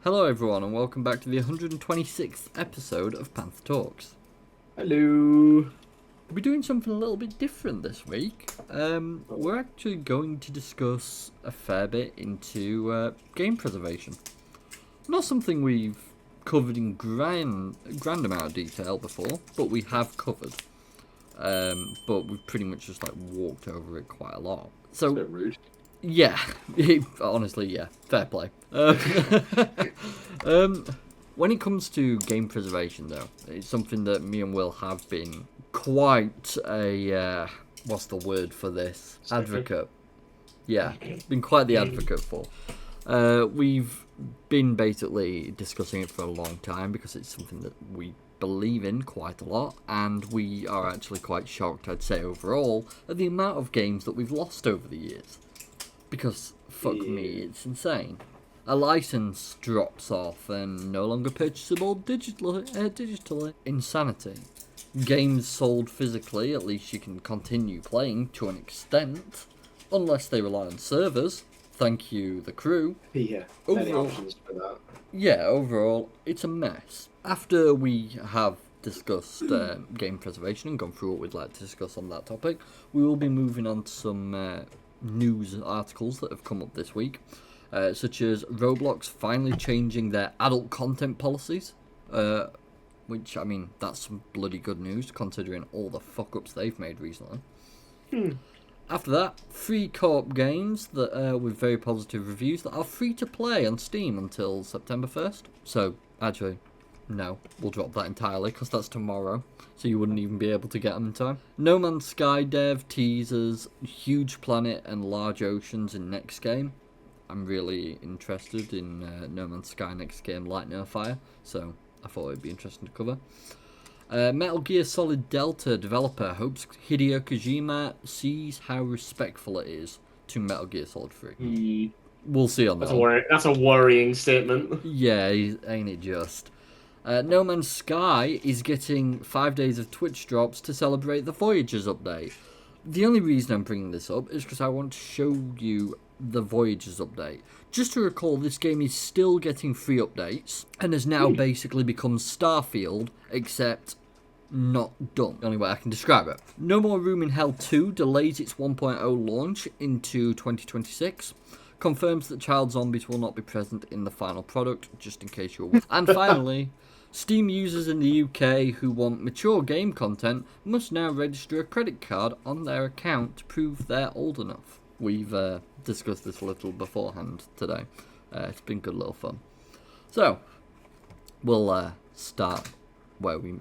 Hello everyone and welcome back to the 126th episode of Panther Talks. Hello. We're doing something a little bit different this week. We're actually going to discuss a fair bit into game preservation. Not something we've covered in grand amount of detail before, but we have covered. But we've pretty much just walked over it quite a lot. So, a bit rude. Yeah, honestly, yeah, fair play. When it comes to game preservation, though, it's something that me and Will have been quite a, what's the word for this? Advocate. Yeah, been quite the advocate for. We've been basically discussing it for a long time because it's something that we believe in quite a lot, and we are actually quite shocked, I'd say, overall, at the amount of games that we've lost over the years. Because, fuck me, it's insane. A license drops off and no longer purchasable digitally. Insanity. Games sold physically, at least you can continue playing to an extent, unless they rely on servers. Thank you, the crew. Yeah, many options for that. Yeah, overall, it's a mess. After we have discussed game preservation and gone through what we'd like to discuss on that topic, we will be moving on to some news articles that have come up this week, such as Roblox finally changing their adult content policies, which, I mean, that's some bloody good news considering all the fuck-ups they've made recently. After that, free co-op games that with very positive reviews that are free to play on Steam until September 1st. So, actually, no, we'll drop that entirely because that's tomorrow, so you wouldn't even be able to get them in time. No Man's Sky dev teasers huge planet and large oceans in next game. I'm really interested in No Man's Sky next game, Light No Fire, so I thought it'd be interesting to cover. Metal Gear Solid Delta developer hopes Hideo Kojima sees how respectful it is to Metal Gear Solid 3. We'll see on that. That's a worrying statement. Yeah, ain't it just? No Man's Sky is getting 5 days of Twitch drops to celebrate the Voyagers update. The only reason I'm bringing this up is because I want to show you the Voyagers update. Just to recall, this game is still getting free updates and has now basically become Starfield, except not done. The only way I can describe it. No More Room in Hell 2 delays its 1.0 launch into 2026. Confirms that child zombies will not be present in the final product, just in case you're wondering. And finally, Steam users in the UK who want mature game content must now register a credit card on their account to prove they're old enough. We've discussed this a little beforehand today. It's been good little fun. So, we'll start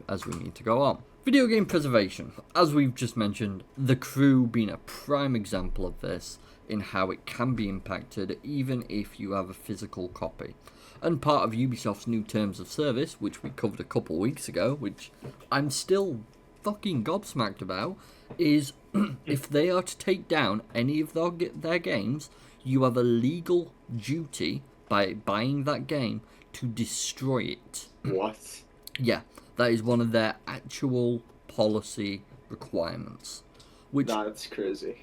as we need to go on. Video game preservation. As we've just mentioned, The Crew being a prime example of this in how it can be impacted even if you have a physical copy. And part of Ubisoft's new terms of service, which we covered a couple weeks ago, which I'm still fucking gobsmacked about, is if they are to take down any of their games, you have a legal duty by buying that game to destroy it. What? Yeah, that is one of their actual policy requirements. That's crazy.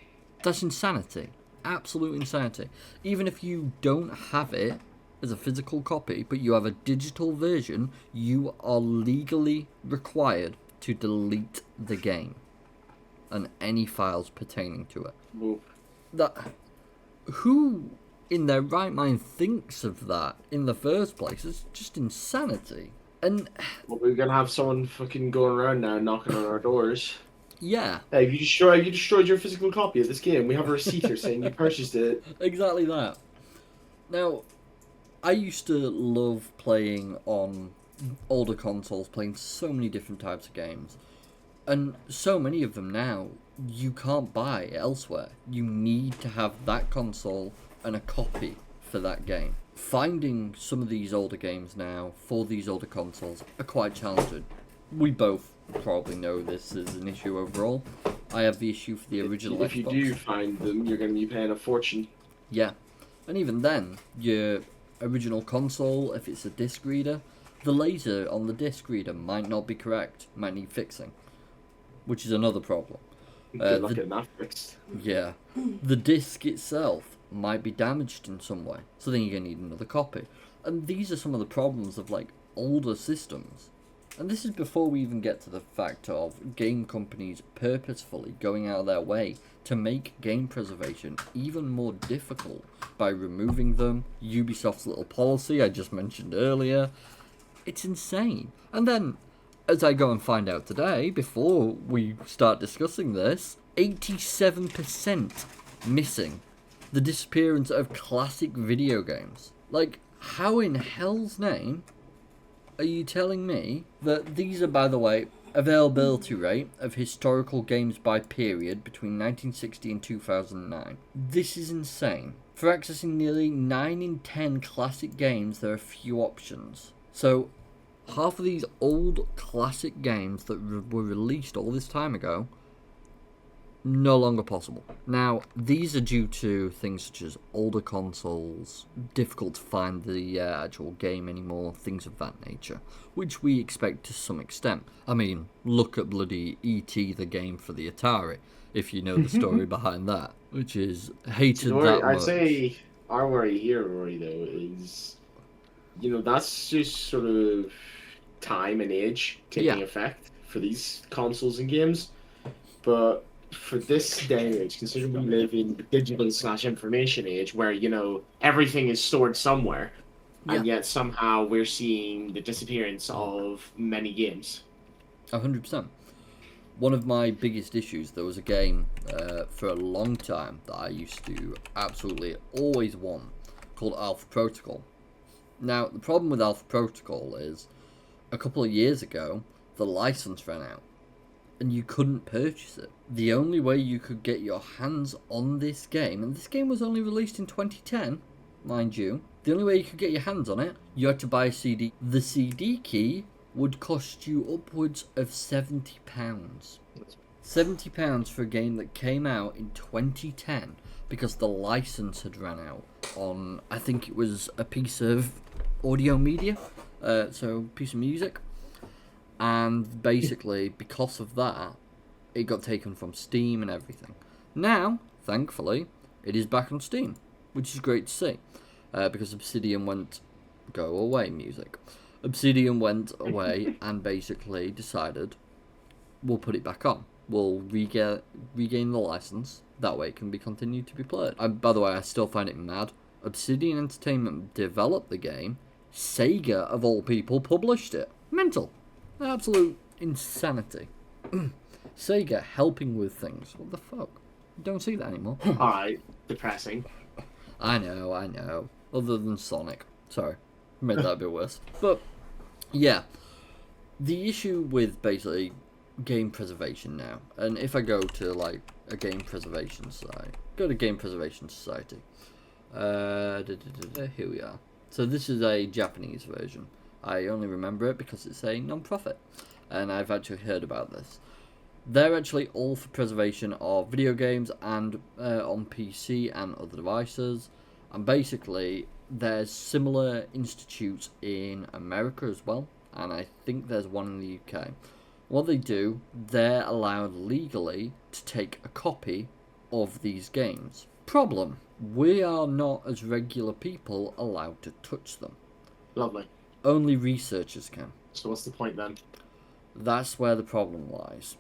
That's insanity. Absolute insanity. Even if you don't have it as a physical copy, but you have a digital version, you are legally required to delete the game and any files pertaining to it. Oof. Who in their right mind thinks of that in the first place? It's just insanity. And we're gonna have someone fucking going around now knocking on our doors. Yeah. Hey, have you destroyed your physical copy of this game? We have a receipt here saying you purchased it. Exactly that. Now, I used to love playing on older consoles, playing so many different types of games. And so many of them now, you can't buy elsewhere. You need to have that console and a copy for that game. Finding some of these older games now for these older consoles are quite challenging. We both probably know this is an issue overall. I have the issue for the original If Xbox. you do find them, you're going to be paying a fortune. Yeah. And even then, your original console, if it's a disc reader, the laser on the disc reader might not be correct, might need fixing, which is another problem. Good luck getting that fixed. Yeah. The disc itself might be damaged in some way, so then you're going to need another copy. And these are some of the problems of like older systems. And this is before we even get to the fact of game companies purposefully going out of their way to make game preservation even more difficult by removing them. Ubisoft's little policy I just mentioned earlier. It's insane. And then, as I go and find out today, before we start discussing this, 87% missing. The disappearance of classic video games. Like, how in hell's name are you telling me that these are, by the way, availability rate of historical games by period between 1960 and 2009? This is insane. For accessing nearly 9 in 10 classic games, there are few options. So, half of these old classic games that were released all this time ago, no longer possible. Now, these are due to things such as older consoles, difficult to find the actual game anymore, things of that nature, which we expect to some extent. I mean, look at bloody E.T. the game for the Atari, if you know the story behind that, which is hated that much. I'd say our worry here, Rory, though, is, that's just sort of time and age taking effect for these consoles and games. But for this day and age, considering we live in the digital/information age where, everything is stored somewhere, and yet somehow we're seeing the disappearance of many games. 100%. One of my biggest issues, there was a game for a long time that I used to absolutely always want called Alpha Protocol. Now, the problem with Alpha Protocol is a couple of years ago, the license ran out and you couldn't purchase it. The only way you could get your hands on this game, and this game was only released in 2010, mind you, the only way you could get your hands on it, you had to buy a CD. The CD key would cost you upwards of £70. £70 for a game that came out in 2010 because the license had ran out on, I think it was a piece of audio media, so a piece of music. And basically, because of that, it got taken from Steam and everything. Now, thankfully, it is back on Steam, which is great to see. Because Obsidian went, go away music. Obsidian went away and basically decided, we'll put it back on. We'll regain the license, that way it can be continued to be played. By the way, I still find it mad. Obsidian Entertainment developed the game, Sega, of all people, published it. Mental. Absolute insanity. Sega helping with things. What the fuck? You don't see that anymore. Alright, depressing. I know. Other than Sonic. Sorry, made that a bit worse. But, yeah. The issue with, basically, game preservation now, and if I go to, like, a game preservation site, go to Game Preservation Society. Here we are. So this is a Japanese version. I only remember it because it's a non-profit, and I've actually heard about this. They're actually all for preservation of video games and on PC and other devices, and basically there's similar institutes in America as well, and I think there's one in the UK. What they do, they're allowed legally to take a copy of these games. Problem, we are not, as regular people, allowed to touch them. Lovely. Only researchers can. So what's the point then? That's where the problem lies.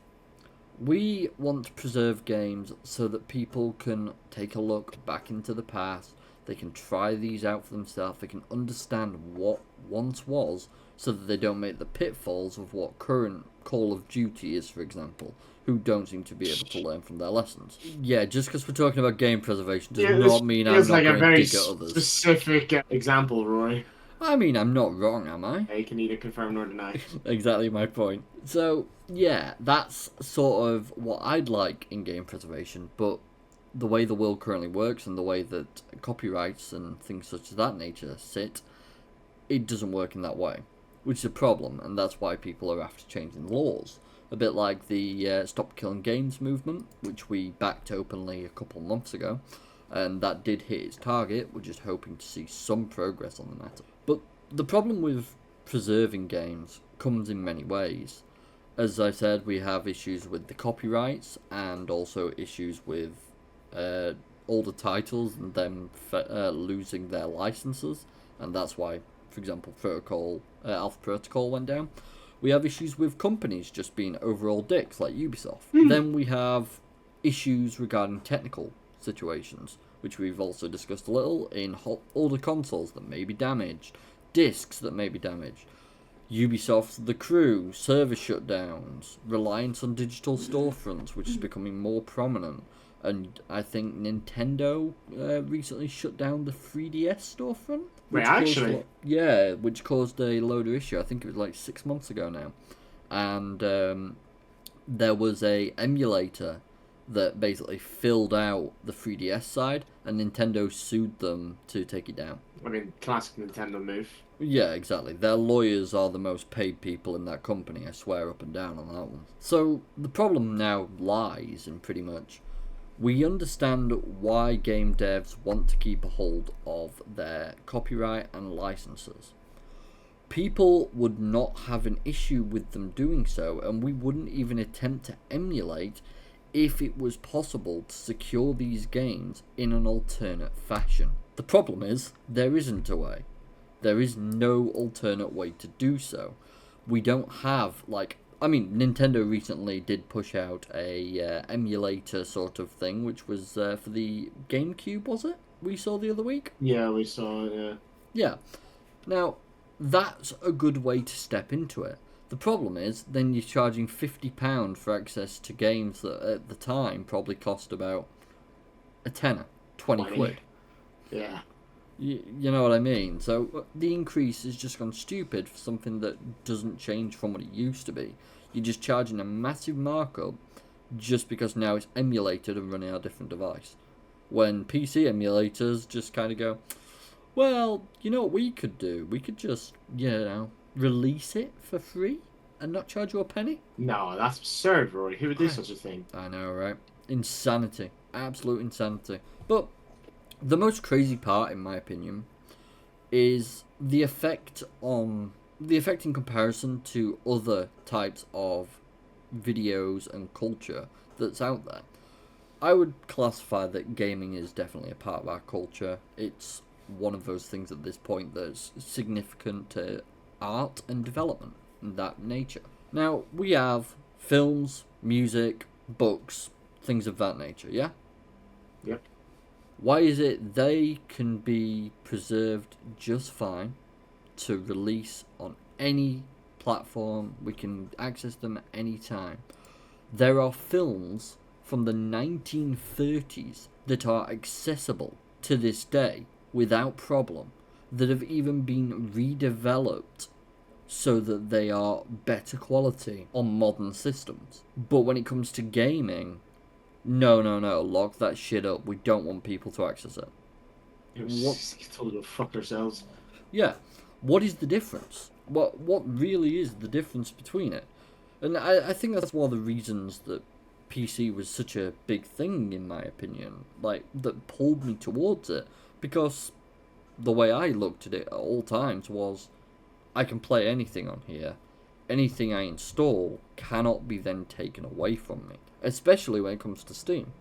We want to preserve games so that people can take a look back into the past, they can try these out for themselves, they can understand what once was, so that they don't make the pitfalls of what current Call of Duty is, for example, who don't seem to be able to learn from their lessons. Yeah, just because we're talking about game preservation does not mean I'm not like going a very to dig at others. Specific example, Roy. I mean, I'm not wrong, am I? You can neither confirm nor deny. Exactly my point. So, yeah, that's sort of what I'd like in game preservation, but the way the world currently works and the way that copyrights and things such as that nature sit, it doesn't work in that way, which is a problem, and that's why people are after changing laws. A bit like the Stop Killing Games movement, which we backed openly a couple months ago, and that did hit its target. We're just hoping to see some progress on the matter. But the problem with preserving games comes in many ways. As I said, we have issues with the copyrights and also issues with older titles and them losing their licenses, and that's why for example, Alpha Protocol went down. We have issues with companies just being overall dicks, like Ubisoft. Then we have issues regarding technical situations, which we've also discussed a little, in older consoles that may be damaged, discs that may be damaged, Ubisoft, the crew, server shutdowns, reliance on digital storefronts, which is becoming more prominent. And I think Nintendo recently shut down the 3DS storefront. Wait, actually? Which caused a load of issue. I think it was like 6 months ago now. And there was a emulator that basically filled out the 3DS side, and Nintendo sued them to take it down. I mean, classic Nintendo move. Yeah, exactly. Their lawyers are the most paid people in that company, I swear up and down on that one. So the problem now lies in pretty much, we understand why game devs want to keep a hold of their copyright and licenses. People would not have an issue with them doing so, and we wouldn't even attempt to emulate if it was possible to secure these games in an alternate fashion. The problem is, there isn't a way. There is no alternate way to do so. We don't have, Nintendo recently did push out a emulator sort of thing, which was for the GameCube, was it? We saw the other week? Yeah, we saw it, yeah. Yeah. Now, that's a good way to step into it. The problem is, then you're charging £50 for access to games that at the time probably cost about a tenner, 20 quid. Yeah. You know what I mean? So the increase has just gone stupid for something that doesn't change from what it used to be. You're just charging a massive markup just because now it's emulated and running on a different device. When PC emulators just kind of go, well, you know what we could do? We could just, release it for free and not charge you a penny? No, that's absurd, Rory. Who would do such a thing? I know, right? Insanity. Absolute insanity. But the most crazy part, in my opinion, is the effect in comparison to other types of videos and culture that's out there. I would classify that gaming is definitely a part of our culture. It's one of those things at this point that's significant to art and development in that nature. Now, we have films, music, books, things of that nature, yeah? Yep. Why is it they can be preserved just fine to release on any platform? We can access them at any time. There are films from the 1930s that are accessible to this day without problem, that have even been redeveloped so that they are better quality on modern systems. But when it comes to gaming, no, lock that shit up. We don't want people to access it. Told to go fuck ourselves. Yeah. What is the difference? What really is the difference between it? And I think that's one of the reasons that PC was such a big thing, in my opinion. That pulled me towards it. Because the way I looked at it at all times was, I can play anything on here. Anything I install cannot be then taken away from me. Especially when it comes to Steam.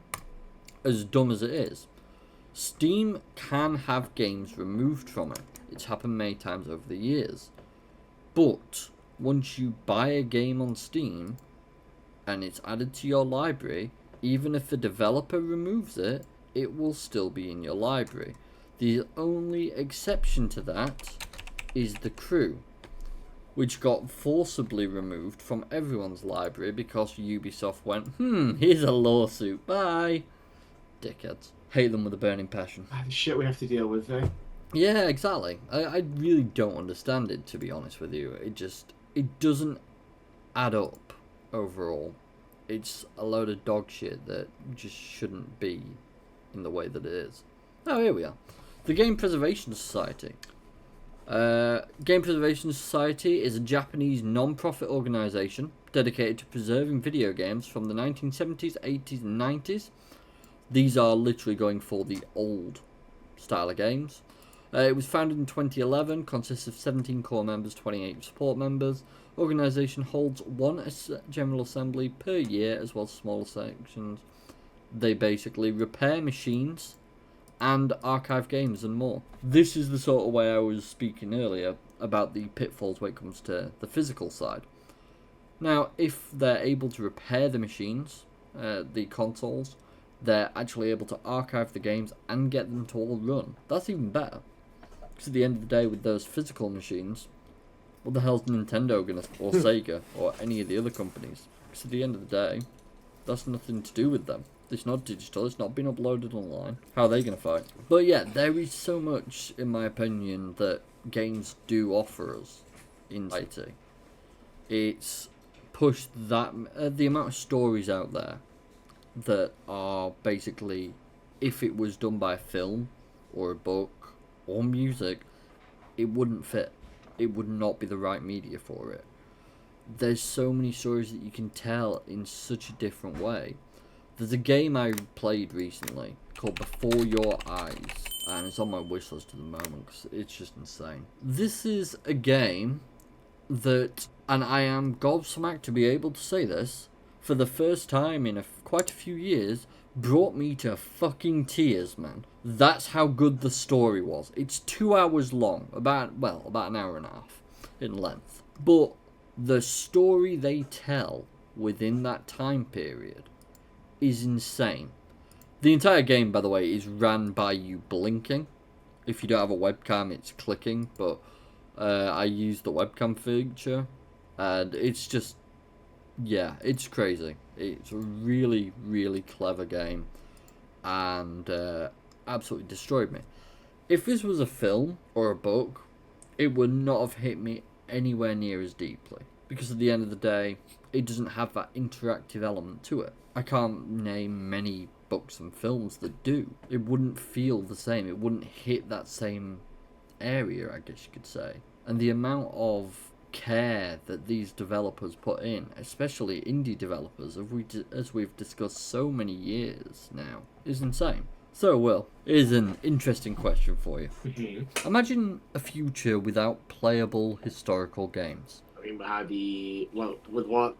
As dumb as it is, Steam can have games removed from it. It's happened many times over the years. But once you buy a game on Steam and it's added to your library, even if the developer removes it, it will still be in your library. The only exception to that is The Crew, which got forcibly removed from everyone's library because Ubisoft went, here's a lawsuit, bye. Dickheads. Hate them with a burning passion. The shit we have to deal with, eh? Yeah, exactly. I really don't understand it, to be honest with you. It doesn't add up overall. It's a load of dog shit that just shouldn't be in the way that it is. Oh, here we are. The Game Preservation Society. Game Preservation Society is a Japanese non-profit organisation dedicated to preserving video games from the 1970s, 80s and 90s. These are literally going for the old style of games. It was founded in 2011, consists of 17 core members, 28 support members. Organisation holds one general assembly per year as well as smaller sections. They basically repair machines and archive games and more. This is the sort of way I was speaking earlier about the pitfalls when it comes to the physical side. Now, if they're able to repair the machines, the consoles, they're actually able to archive the games and get them to all run. That's even better. Because at the end of the day, with those physical machines, what the hell's Nintendo gonna, or Sega, or any of the other companies? Because at the end of the day, that's nothing to do with them. It's not digital, it's not been uploaded online. How are they going to fight? But yeah, there is so much, in my opinion, that games do offer us in society. It's pushed that, the amount of stories out there that are basically, if it was done by a film, or a book, or music, it wouldn't fit. It would not be the right media for it. There's so many stories that you can tell in such a different way. There's a game I played recently called Before Your Eyes, and it's on my wish list at the moment because it's just insane. This is a game that, and I am gobsmacked to be able to say this, for the first time in quite a few years, brought me to fucking tears, man. That's how good the story was. It's 2 hours long, about an hour and a half in length. But the story they tell within that time period is insane. The entire game, by the way, is ran by you blinking. If you don't have a webcam, it's clicking, but I use the webcam feature, and it's just, yeah, it's crazy. It's a really, really clever game, and absolutely destroyed me. If this was a film or a book, it would not have hit me anywhere near as deeply, because at the end of the day, it doesn't have that interactive element to it. I can't name many books and films that do. It wouldn't feel the same. It wouldn't hit that same area, I guess you could say. And the amount of care that these developers put in, especially indie developers, as we've discussed so many years now, is insane. So, Will, here's an interesting question for you. Imagine a future without playable historical games. I mean, with what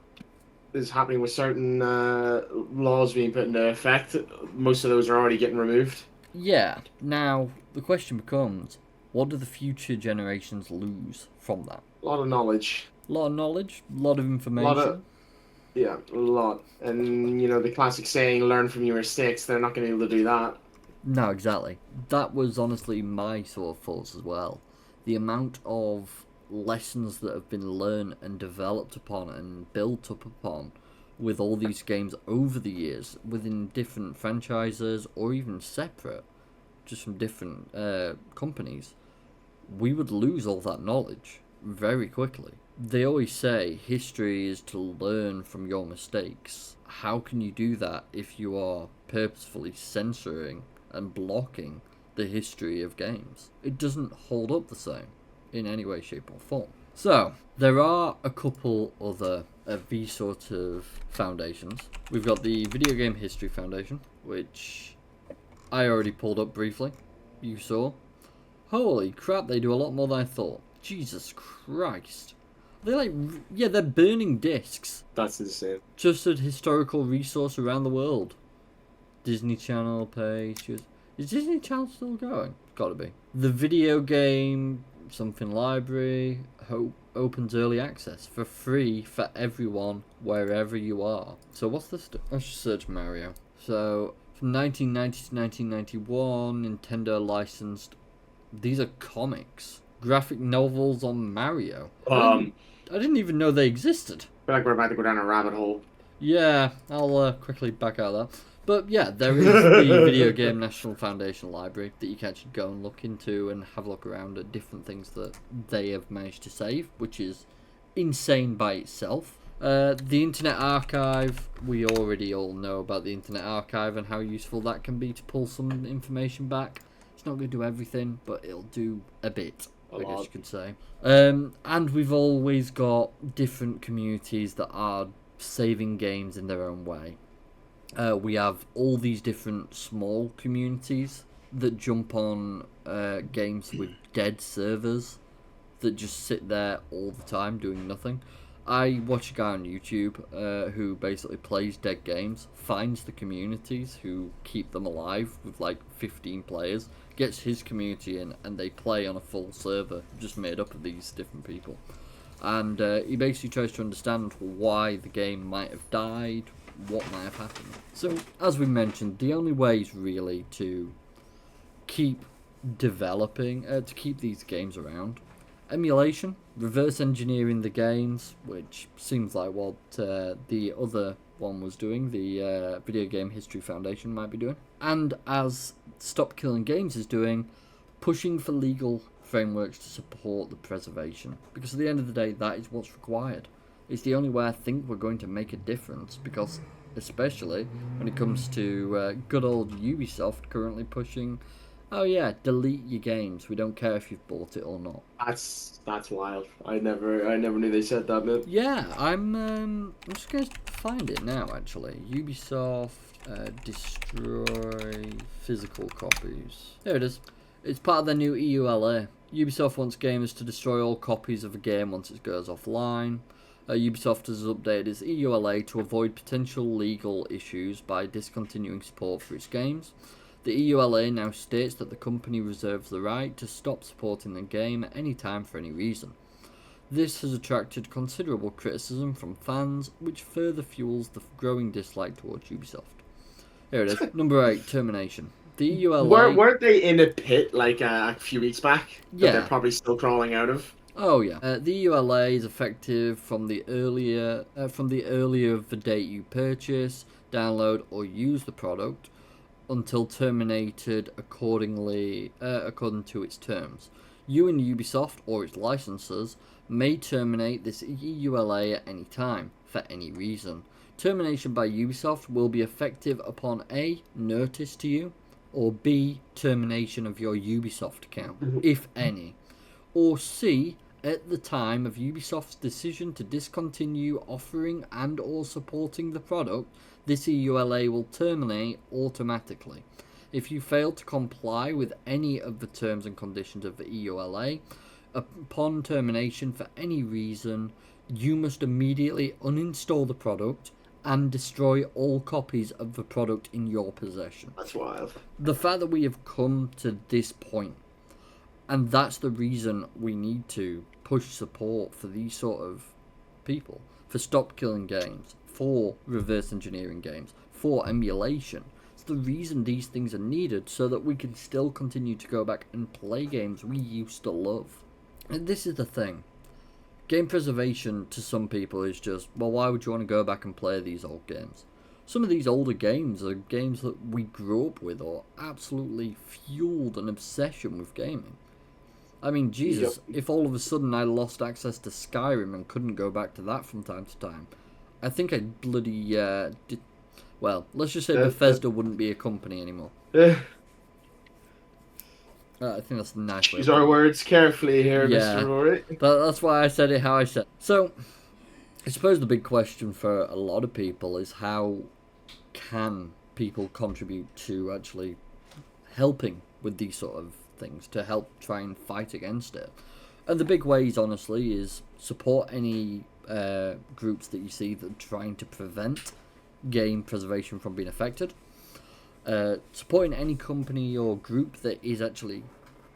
is happening with certain laws being put into effect, most of those are already getting removed. Yeah. Now, the question becomes, what do the future generations lose from that? A lot of knowledge. A lot of knowledge, a lot of information. A lot. And, the classic saying, learn from your mistakes, they're not going to be able to do that. No, exactly. That was honestly my sort of thoughts as well. The amount of lessons that have been learned and developed upon and built up upon with all these games over the years within different franchises or even separate, just from different companies, we would lose all that knowledge very quickly. They always say history is to learn from your mistakes. How can you do that if you are purposefully censoring and blocking the history of games? It doesn't hold up the same in any way, shape or form. So, there are a couple other of these sort of foundations. We've got the Video Game History Foundation, which I already pulled up briefly. You saw. Holy crap, they do a lot more than I thought. Jesus Christ. They're they're burning discs. That's insane. Trusted historical resource around the world. Disney Channel page. Is Disney Channel still going? Gotta be. The video game something library opens early access for free for everyone wherever you are. So what's this? Let's just search Mario. So from 1990 to 1991, Nintendo licensed. These are comics, graphic novels on Mario. I didn't even know they existed. I feel like we're about to go down a rabbit hole. Yeah, I'll quickly back out of that. But yeah, there is the Video Game National Foundation Library that you can actually go and look into and have a look around at different things that they have managed to save, which is insane by itself. The Internet Archive, we already all know about the Internet Archive and how useful that can be to pull some information back. It's not going to do everything, but it'll do a bit, I guess you could say. And we've always got different communities that are saving games in their own way. We have all these different small communities that jump on games with dead servers that just sit there all the time doing nothing. I watch a guy on YouTube who basically plays dead games, finds the communities who keep them alive with like 15 players, gets his community in, and they play on a full server just made up of these different people. And he basically tries to understand why the game might have died, what might have happened. So, as we mentioned, the only ways really to keep developing, to keep these games around, emulation, reverse engineering the games, which seems like what the other one was doing, the Video Game History Foundation might be doing, and as Stop Killing Games is doing, pushing for legal frameworks to support the preservation, because at the end of the day that is what's required. It's the only way I think we're going to make a difference, because especially when it comes to good old Ubisoft currently pushing, oh yeah, delete your games, we don't care if you've bought it or not. That's wild. I never knew they said that, man. Yeah, I'm just going to find it now, actually. Ubisoft, destroy physical copies. There it is. It's part of their new EULA. Ubisoft wants gamers to destroy all copies of a game once it goes offline. Ubisoft has updated its EULA to avoid potential legal issues by discontinuing support for its games. The EULA now states that the company reserves the right to stop supporting the game at any time for any reason. This has attracted considerable criticism from fans, which further fuels the growing dislike towards Ubisoft. Here it is. Number 8, termination. The EULA... Weren't they in a pit like a few weeks back? Yeah. That they're probably still crawling out of? Oh yeah. The EULA is effective from the earlier of the date you purchase, download, or use the product, until terminated according to its terms. You and Ubisoft or its licensors may terminate this EULA at any time, for any reason. Termination by Ubisoft will be effective upon A, notice to you, or B, termination of your Ubisoft account, if any, or C, at the time of Ubisoft's decision to discontinue offering and or supporting the product. This EULA will terminate automatically. If you fail to comply with any of the terms and conditions of the EULA, upon termination for any reason, you must immediately uninstall the product and destroy all copies of the product in your possession. That's wild. The fact that we have come to this point, and that's the reason we need to push support for these sort of people, for Stop Killing Games, for reverse engineering games, for emulation. It's the reason these things are needed, so that we can still continue to go back and play games we used to love. And this is the thing. Game preservation to some people is just, well, why would you want to go back and play these old games? Some of these older games are games that we grew up with or absolutely fueled an obsession with gaming. I mean, Jesus, if all of a sudden I lost access to Skyrim and couldn't go back to that from time to time, I think I'd bloody, well, let's just say Bethesda wouldn't be a company anymore. I think that's a nice way. Use our words carefully here, Mr. Rory. That's why I said it how I said it. So, I suppose the big question for a lot of people is how can people contribute to actually helping with these sort of things, to help try and fight against it. And the big ways, honestly, is support any groups that you see that are trying to prevent game preservation from being affected. Supporting any company or group that is actually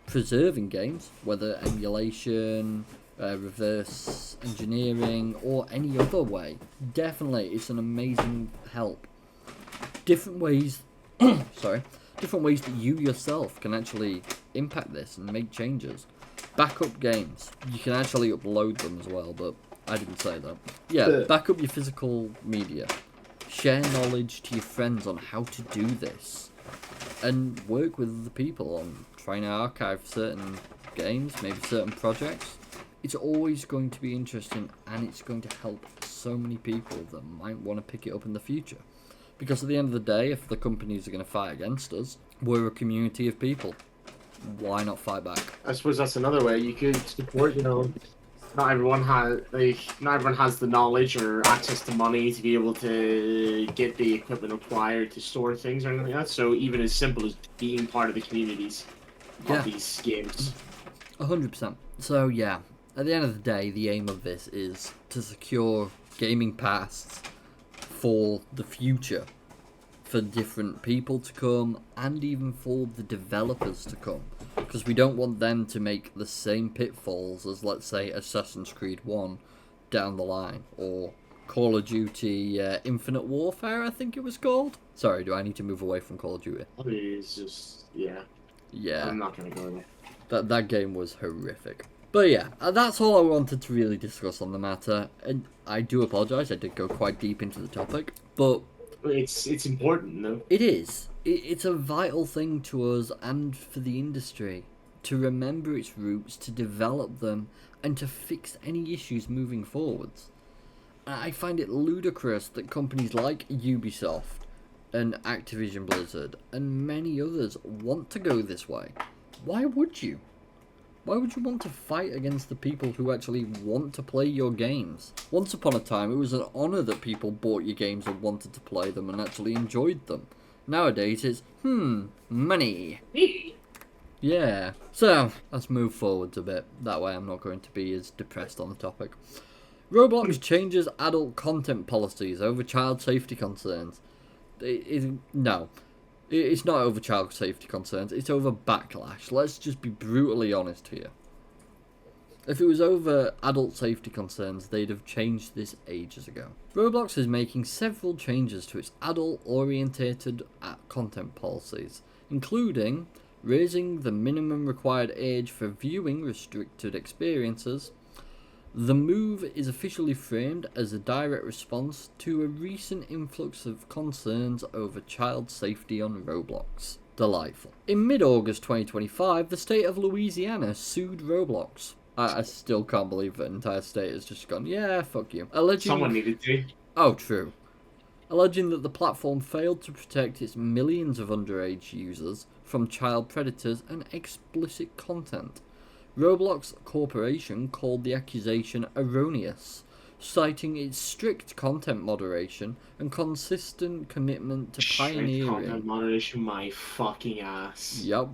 preserving games, whether emulation, reverse engineering, or any other way. Definitely, it's an amazing help. Different ways, different ways that you yourself can actually impact this and make changes. Backup games. You can actually upload them as well, but I didn't say that. Yeah, back up your physical media. Share knowledge to your friends on how to do this. And work with other people on trying to archive certain games, maybe certain projects. It's always going to be interesting, and it's going to help so many people that might want to pick it up in the future. Because at the end of the day, if the companies are going to fight against us, we're a community of people. Why not fight back? I suppose that's another way you could support, not everyone has the knowledge or access to money to be able to get the equipment required to store things or anything like that. So even as simple as being part of the communities of these games. 100%. So yeah, At the end of the day, the aim of this is to secure gaming pasts for the future, for different people to come, and even for the developers to come. Because we don't want them to make the same pitfalls as, let's say, Assassin's Creed 1 down the line, or Call of Duty Infinite Warfare, I think it was called. Sorry, do I need to move away from Call of Duty? It's just, yeah. Yeah. I'm not going to go there. That game was horrific. But yeah, that's all I wanted to really discuss on the matter. And I do apologise, I did go quite deep into the topic. But it's important, though. It is. It's a vital thing to us and for the industry to remember its roots, to develop them, and to fix any issues moving forwards. I find it ludicrous that companies like Ubisoft and Activision Blizzard and many others want to go this way. Why would you? Why would you want to fight against the people who actually want to play your games? Once upon a time, it was an honour that people bought your games and wanted to play them and actually enjoyed them. Nowadays, it's, money. Yeah. So, let's move forwards a bit. That way I'm not going to be as depressed on the topic. Roblox changes adult content policies over child safety concerns. No. It's not over child safety concerns, it's over backlash. Let's just be brutally honest here. If it was over adult safety concerns, they'd have changed this ages ago. Roblox is making several changes to its adult-orientated content policies, including raising the minimum required age for viewing restricted experiences. The move is officially framed as a direct response to a recent influx of concerns over child safety on Roblox. Delightful. In mid-August 2025, the state of Louisiana sued Roblox. I still can't believe the entire state has just gone, yeah, fuck you. Someone needed to. Oh, true. Alleging that the platform failed to protect its millions of underage users from child predators and explicit content. Roblox Corporation called the accusation erroneous, citing its strict content moderation and consistent commitment to pioneering... content moderation, my fucking ass. Yep.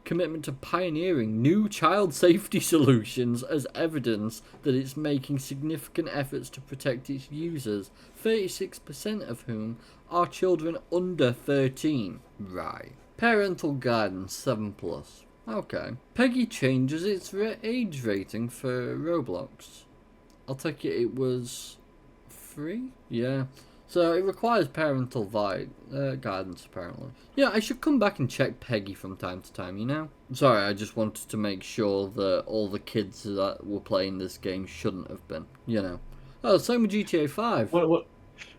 Commitment to pioneering new child safety solutions as evidence that it's making significant efforts to protect its users, 36% of whom are children under 13. Right. Parental guidance 7+. Okay. Peggy changes its age rating for Roblox. I'll take it was 3? Yeah. So it requires parental guidance, apparently. Yeah, I should come back and check Peggy from time to time, you know? Sorry, I just wanted to make sure that all the kids that were playing this game shouldn't have been, you know. Oh, same with GTA 5.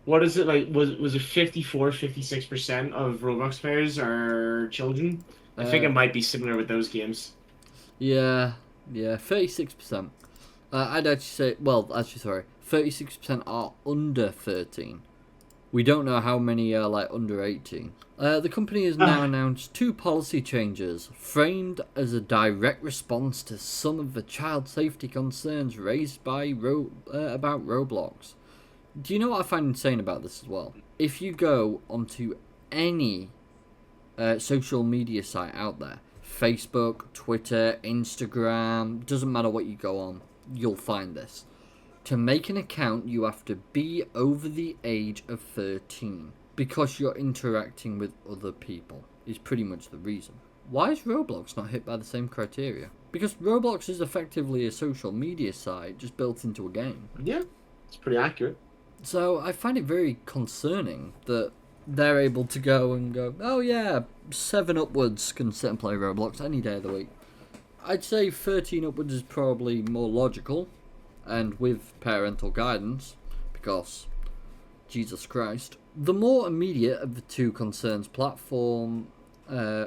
What is it like? Was it 56% of Roblox players are children? I think it might be similar with those games. Yeah, 36%. I'd actually say, well, actually, sorry, 36% are under 13. We don't know how many are, like, under 18. The company has now announced 2 policy changes, framed as a direct response to some of the child safety concerns raised by about Roblox. Do you know what I find insane about this as well? If you go onto any social media site out there, Facebook, Twitter, Instagram, doesn't matter what you go on, you'll find this. To make an account, you have to be over the age of 13 because you're interacting with other people, is pretty much the reason. Why is Roblox not hit by the same criteria? Because Roblox is effectively a social media site just built into a game. Yeah, it's pretty accurate. So I find it very concerning that they're able to go, oh yeah, 7 upwards can sit and play Roblox any day of the week. I'd say 13 upwards is probably more logical, and with parental guidance, because, Jesus Christ. The more immediate of the 2 concerns platform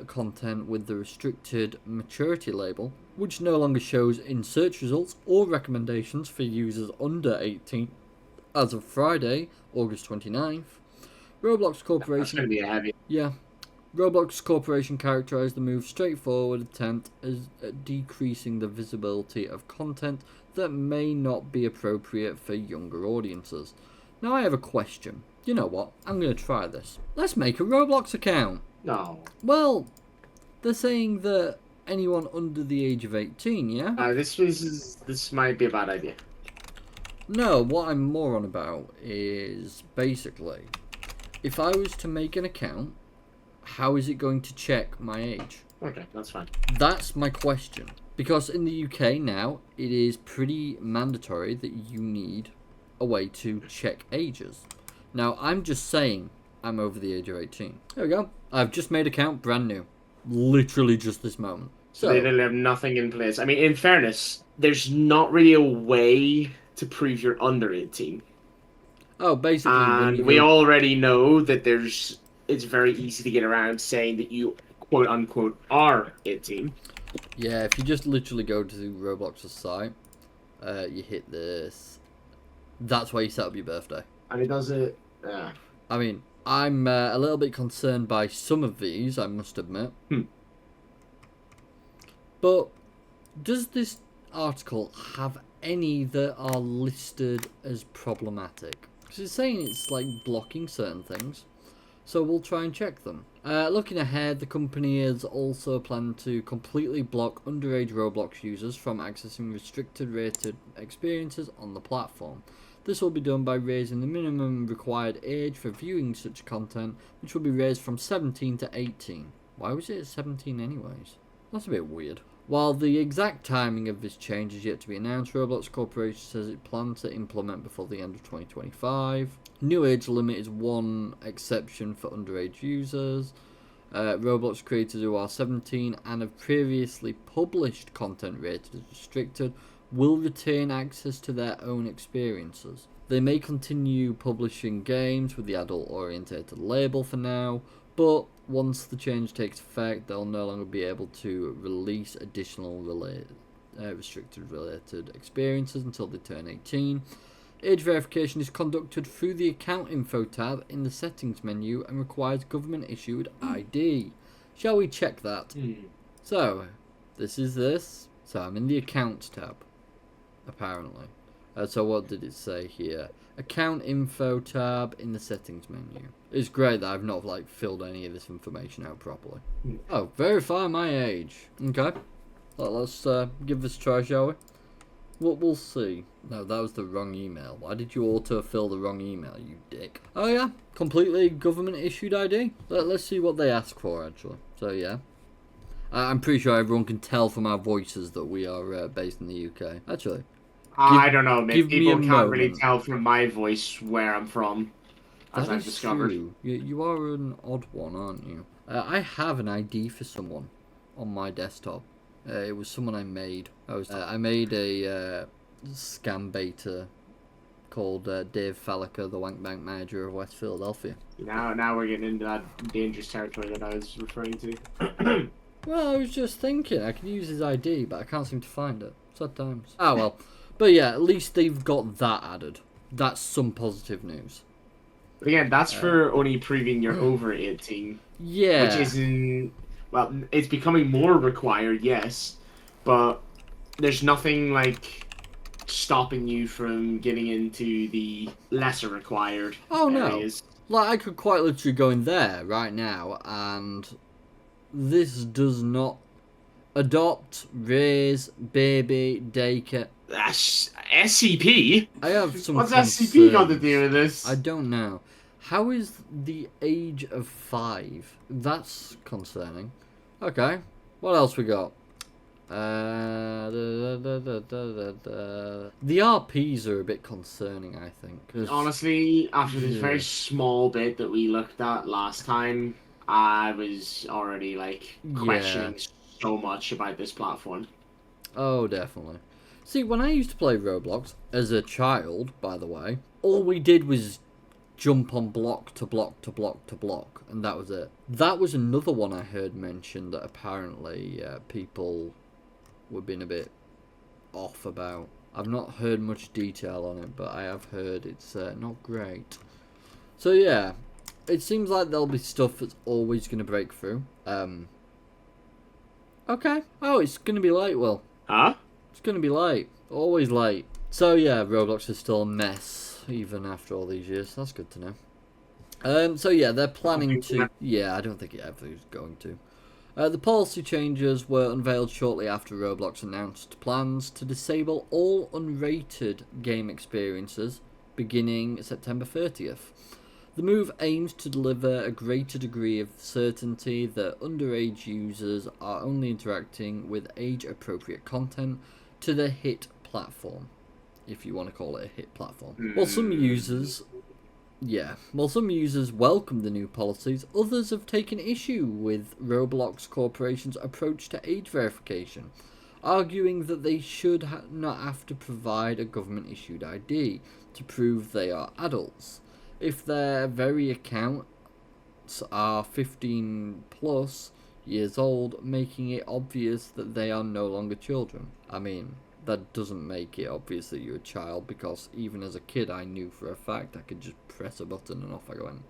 content with the restricted maturity label, which no longer shows in search results or recommendations for users under 18, as of Friday, August 29th. Roblox Corporation... That's going to be heavy. Yeah. Roblox Corporation characterized the move's straightforward attempt as decreasing the visibility of content that may not be appropriate for younger audiences. Now I have a question. You know what? I'm going to try this. Let's make a Roblox account. No. Well, they're saying that anyone under the age of 18, yeah? This might be a bad idea. No, what I'm more on about is basically, if I was to make an account, how is it going to check my age? Okay, that's fine. That's my question. Because in the UK now, it is pretty mandatory that you need a way to check ages. Now, I'm just saying I'm over the age of 18. There we go. I've just made an account brand new. Literally just this moment. So they literally have nothing in place. I mean, in fairness, there's not really a way to prove you're under 18. Oh, basically, and we already know that it's very easy to get around saying that you quote unquote are 18. Yeah, if you just literally go to Roblox's site, you hit this. That's why you set up your birthday. And it does it. I mean, I'm a little bit concerned by some of these, I must admit. But does this article have any that are listed as problematic? Because it's saying it's like blocking certain things. So we'll try and check them. Looking ahead, the company has also planned to completely block underage Roblox users from accessing restricted rated experiences on the platform. This will be done by raising the minimum required age for viewing such content, which will be raised from 17 to 18. Why was it 17 anyways? That's a bit weird. While the exact timing of this change is yet to be announced, Roblox Corporation says it plans to implement before the end of 2025. New age limit is one exception for underage users. Roblox creators who are 17 and have previously published content rated as restricted will retain access to their own experiences. They may continue publishing games with the adult-orientated label for now, but once the change takes effect, they'll no longer be able to release additional restricted related experiences until they turn 18. Age verification is conducted through the account info tab in the settings menu and requires government issued ID. Shall we check that? So, this is this. So I'm in the accounts tab, apparently. So what did it say here? Account info tab in the settings menu. It's great that I've not filled any of this information out properly. Oh, verify my age. Okay. Well, let's give this a try, shall we? We'll see. No, that was the wrong email. Why did you auto-fill the wrong email, you dick? Oh yeah, completely government-issued ID. Let's see what they ask for, actually. So yeah. I'm pretty sure everyone can tell from our voices that we are based in the UK. Actually. I don't know, man. People can't really tell from my voice where I'm from, as I've discovered. True. You are an odd one, aren't you? I have an ID for someone on my desktop. It was someone I made. I made a scam beta called Dave Falliker, the Wank Bank manager of West Philadelphia. Now we're getting into that dangerous territory that I was referring to. Well, I was just thinking I can use his ID, but I can't seem to find it. Sad times. Oh well. But yeah, at least they've got that added. That's some positive news. But again, that's for only proving you're over 18. Yeah. Which isn't... Well, it's becoming more required, yes. But there's nothing, stopping you from getting into the lesser required areas. No. I could quite literally go in there right now, and this does not adopt, raise, baby, daycare. That's SCP? I have some What's concerns. SCP got to do with this? I don't know. How is the age of 5? That's concerning. Okay. What else we got? The RPs are a bit concerning, I think. Honestly, after this very small bit that we looked at last time, I was already, questioning so much about this platform. Oh, definitely. See, when I used to play Roblox, as a child, by the way, all we did was jump on block to block to block to block, and that was it. That was another one I heard mentioned that apparently people were being a bit off about. I've not heard much detail on it, but I have heard it's not great. So yeah, it seems like there'll be stuff that's always going to break through. Okay. Oh, it's going to be late, Will. Huh? It's going to be late. Always late. So yeah, Roblox is still a mess, even after all these years. That's good to know. So yeah, they're planning to... Yeah, I don't think it ever is going to. The policy changes were unveiled shortly after Roblox announced plans to disable all unrated game experiences beginning September 30th. The move aims to deliver a greater degree of certainty that underage users are only interacting with age-appropriate content to the hit platform, if you want to call it a hit platform. While some users welcome the new policies, others have taken issue with Roblox Corporation's approach to age verification, arguing that they should not have to provide a government-issued ID to prove they are adults. If their very accounts are 15 plus years old, making it obvious that they are no longer children. I mean, that doesn't make it obvious that you're a child, because even as a kid I knew for a fact I could just press a button and off I went.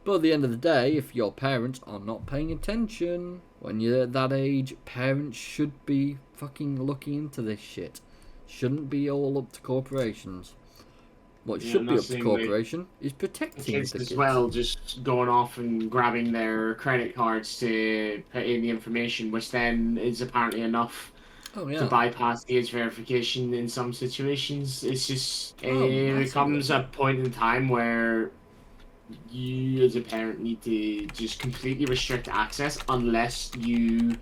But at the end of the day, if your parents are not paying attention when you're at that age, parents should be fucking looking into this shit. Shouldn't be all up to corporations. What should be up to corporation is protecting the kids as well, just going off and grabbing their credit cards to put in the information, which then is apparently enough to bypass age verification in some situations. It's just it becomes a point in time where you as a parent need to just completely restrict access unless you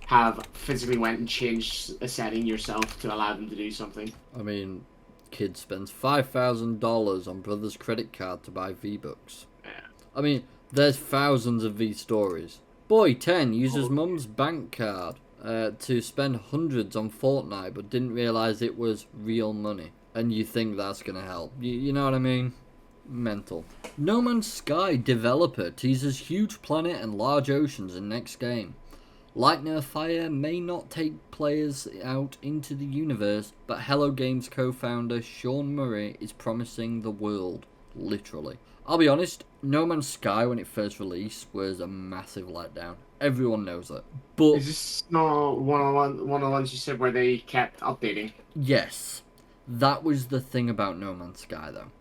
have physically went and changed a setting yourself to allow them to do something. I mean, kid spends $5,000 on brother's credit card to buy V-Bucks. Yeah. I mean, there's thousands of these stories. Boy 10 uses mum's bank card to spend hundreds on Fortnite, but didn't realise it was real money. And you think that's going to help. You know what I mean? Mental. No Man's Sky developer teases huge planet and large oceans in next game. Lightning Fire may not take players out into the universe, but Hello Games co-founder Sean Murray is promising the world, literally. I'll be honest, No Man's Sky when it first released was a massive letdown. Everyone knows it. But is this not one of the ones you said where they kept updating? Yes. That was the thing about No Man's Sky though.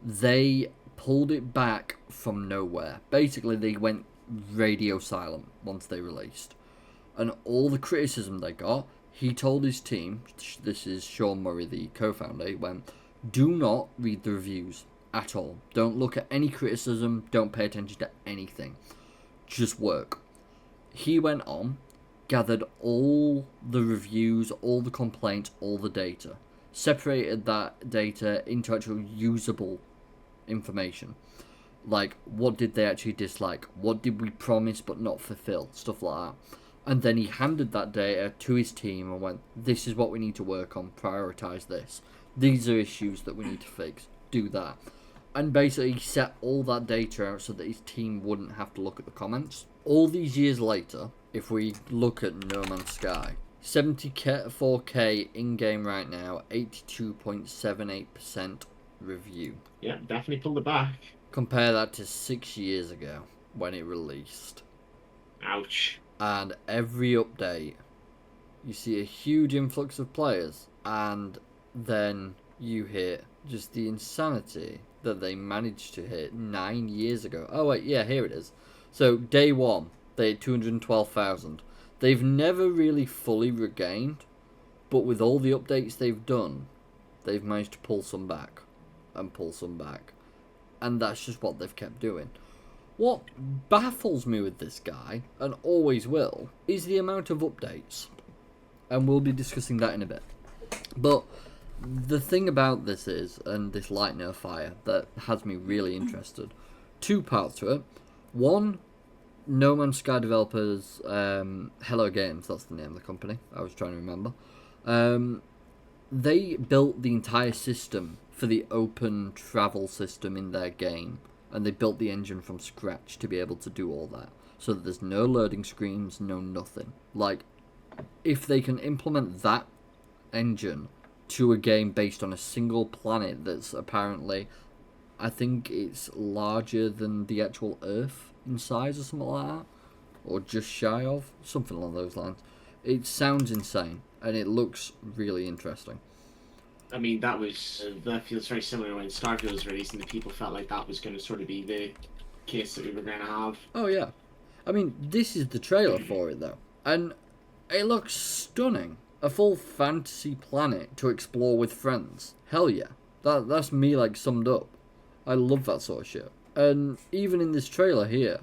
They pulled it back from nowhere. Basically they went radio silent once they released. And all the criticism they got, he told his team, this is Sean Murray, the co-founder, he went, do not read the reviews at all. Don't look at any criticism, don't pay attention to anything. Just work. He went on, gathered all the reviews, all the complaints, all the data, separated that data into actual usable information. Like, what did they actually dislike? What did we promise but not fulfill? Stuff like that. And then he handed that data to his team and went, this is what we need to work on, prioritise this. These are issues that we need to fix. Do that. And basically he set all that data out so that his team wouldn't have to look at the comments. All these years later, if we look at No Man's Sky, 74k in-game right now, 82.78% review. Yeah, definitely pulled it back. Compare that to 6 years ago when it released. Ouch. And every update, you see a huge influx of players, and then you hit just the insanity that they managed to hit 9 years ago. Oh wait, yeah, here it is. So day one, they hit 212,000. They've never really fully regained, but with all the updates they've done, they've managed to pull some back, and pull some back. And that's just what they've kept doing. What baffles me with this guy, and always will, is the amount of updates. And we'll be discussing that in a bit. But the thing about this is, and this Lightning Fire, that has me really interested. Two parts to it. One, No Man's Sky developers, Hello Games, that's the name of the company, I was trying to remember. They built the entire system for the open travel system in their game. And they built the engine from scratch to be able to do all that. So that there's no loading screens, no nothing. Like, if they can implement that engine to a game based on a single planet that's apparently, I think it's larger than the actual Earth in size or something like that. Or just shy of, something along those lines. It sounds insane, and it looks really interesting. I mean, that feels very similar when Starfield was released, and the people felt like that was going to sort of be the case that we were going to have. Oh, yeah. I mean, this is the trailer for it, though. And it looks stunning. A full fantasy planet to explore with friends. Hell yeah. That's me, like, summed up. I love that sort of shit. And even in this trailer here,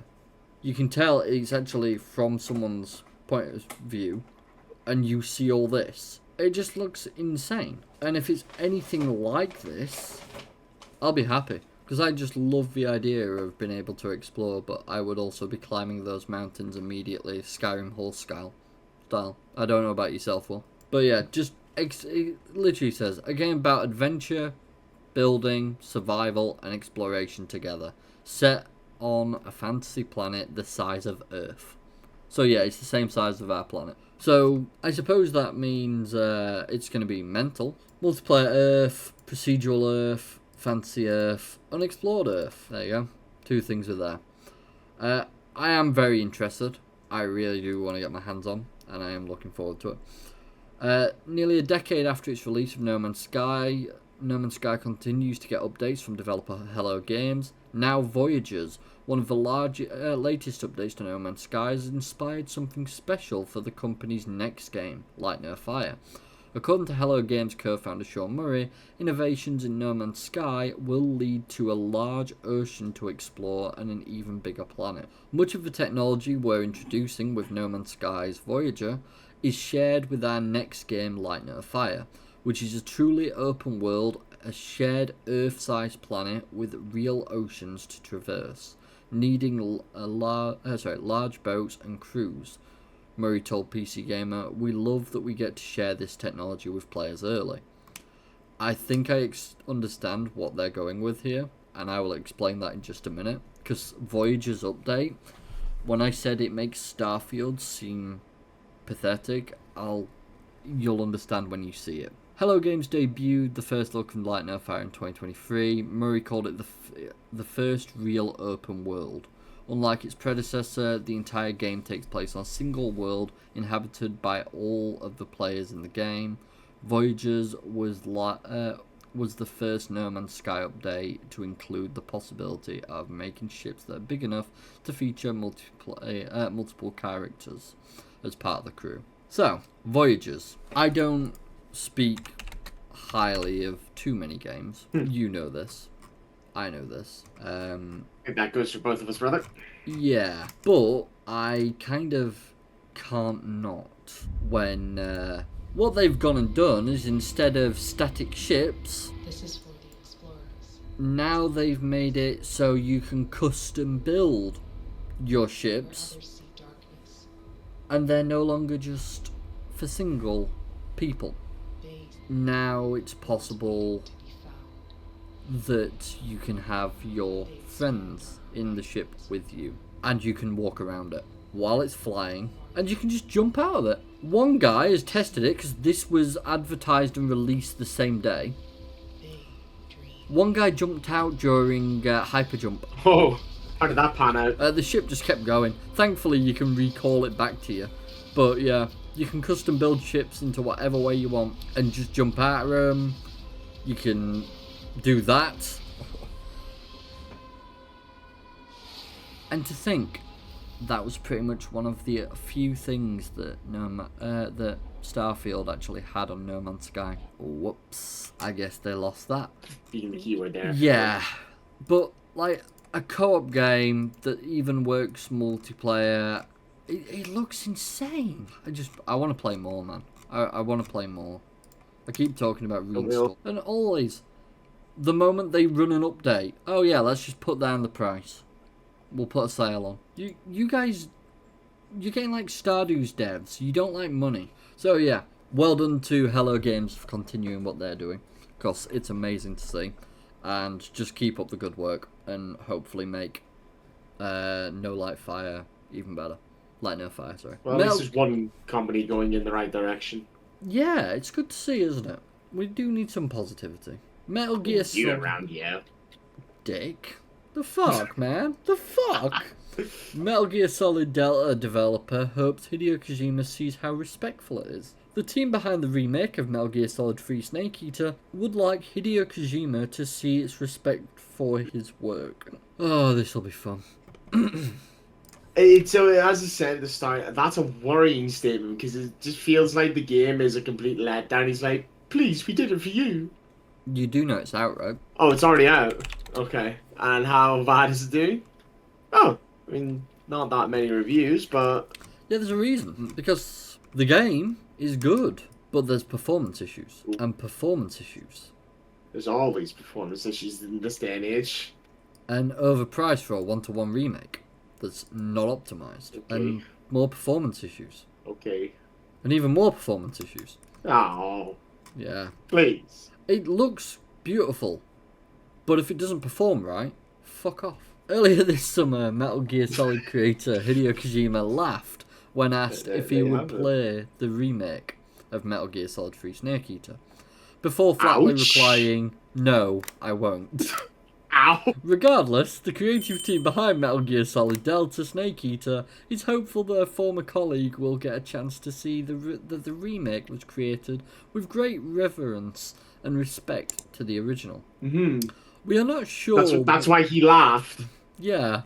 you can tell it's actually from someone's point of view. And you see all this. It just looks insane. And if it's anything like this, I'll be happy. Because I just love the idea of being able to explore, but I would also be climbing those mountains immediately, Skyrim horse style. I don't know about yourself, Will. But yeah, it literally says, a game about adventure, building, survival, and exploration together. Set on a fantasy planet the size of Earth. So yeah, it's the same size of our planet. So I suppose that means it's going to be mental. Multiplayer Earth, procedural Earth, fantasy Earth, unexplored Earth. There you go. 2 things are there. I am very interested. I really do want to get my hands on, and I am looking forward to it. Nearly a decade after its release of No Man's Sky continues to get updates from developer Hello Games. Now Voyagers, one of the latest updates to No Man's Sky, has inspired something special for the company's next game, Light No Fire. According to Hello Games co-founder Sean Murray, innovations in No Man's Sky will lead to a large ocean to explore and an even bigger planet. Much of the technology we're introducing with No Man's Sky's Voyager is shared with our next game, Light No Fire, which is a truly open world, a shared Earth-sized planet with real oceans to traverse, needing large boats and crews. Murray told PC Gamer, "We love that we get to share this technology with players early." I think I understand what they're going with here, and I will explain that in just a minute. Because Voyager's update, when I said it makes Starfield seem pathetic, you'll understand when you see it. Hello Games debuted the first look from Light No Fire in 2023. Murray called it the first real open world. Unlike its predecessor, the entire game takes place on a single world inhabited by all of the players in the game. Voyagers was the first No Man's Sky update to include the possibility of making ships that are big enough to feature multiple characters as part of the crew. So, Voyagers. I don't speak highly of too many games. You know this. I know this. That goes for both of us, brother. Yeah, but I kind of can't not when what they've gone and done is instead of static ships, this is for the explorers. Now they've made it so you can custom build your ships, and they're no longer just for single people. Now it's possible that you can have your friends in the ship with you, and you can walk around it while it's flying, and you can just jump out of it. One guy has tested it because this was advertised and released the same day. One guy jumped out during hyperjump. Oh, how did that pan out? The ship just kept going. Thankfully, you can recall it back to you. But yeah, you can custom build ships into whatever way you want and just jump out of them. You can do that. And to think, that was pretty much one of the few things that that Starfield actually had on No Man's Sky. Whoops, I guess they lost that. Being the keyword there. Yeah, but like a co-op game that even works multiplayer, it looks insane. I want to play more, man. I want to play more. I keep talking about reinstall. And always, the moment they run an update, oh yeah, let's just put down the price. We'll put a sale on. You guys, you're getting like Stardew's devs. You don't like money. So yeah, well done to Hello Games for continuing what they're doing. Because it's amazing to see. And just keep up the good work. And hopefully make No Light Fire even better. Light No Fire, sorry. Well, this is one company going in the right direction. Yeah, it's good to see, isn't it? We do need some positivity. Metal Gear Solid. You around, yeah. Dick. The fuck, man? The fuck? Metal Gear Solid Delta developer hopes Hideo Kojima sees how respectful it is. The team behind the remake of Metal Gear Solid 3 Snake Eater would like Hideo Kojima to see its respect for his work. Oh, this'll be fun. So as I said at the start, that's a worrying statement because it just feels like the game is a complete letdown. He's like, please, we did it for you. You do know it's out, right? Oh, it's already out. Okay. And how bad is it doing? Oh, I mean, not that many reviews, but Yeah, there's a reason. Because the game is good, but there's performance issues. And performance issues. there's always performance issues in this day and age. And overpriced for a one-to-one remake that's not optimized. Okay. And more performance issues. Okay. And even more performance issues. Oh, Yeah. please. It looks beautiful, but if it doesn't perform right, fuck off. Earlier this summer, Metal Gear Solid creator Hideo Kojima laughed when asked if he would play the remake of Metal Gear Solid 3 Snake Eater, before flatly Ouch. replying, "No, I won't." Ow. Regardless, the creative team behind Metal Gear Solid Delta Snake Eater is hopeful that a former colleague will get a chance to see that the remake was created with great reverence and respect to the original. Mm-hmm. We are not sure. That's why he laughed. Yeah.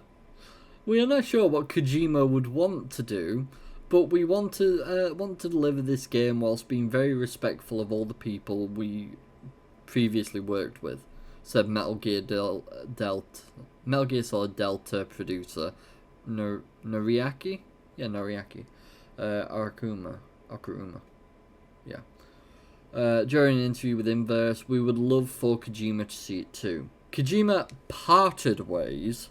We are not sure what Kojima would want to do, but we want to deliver this game whilst being very respectful of all the people we previously worked with, said Metal Gear Solid Delta producer Noriaki? Yeah, Noriaki. Arakuma. Yeah. During an interview with Inverse, we would love for Kojima to see it too. Kojima parted ways,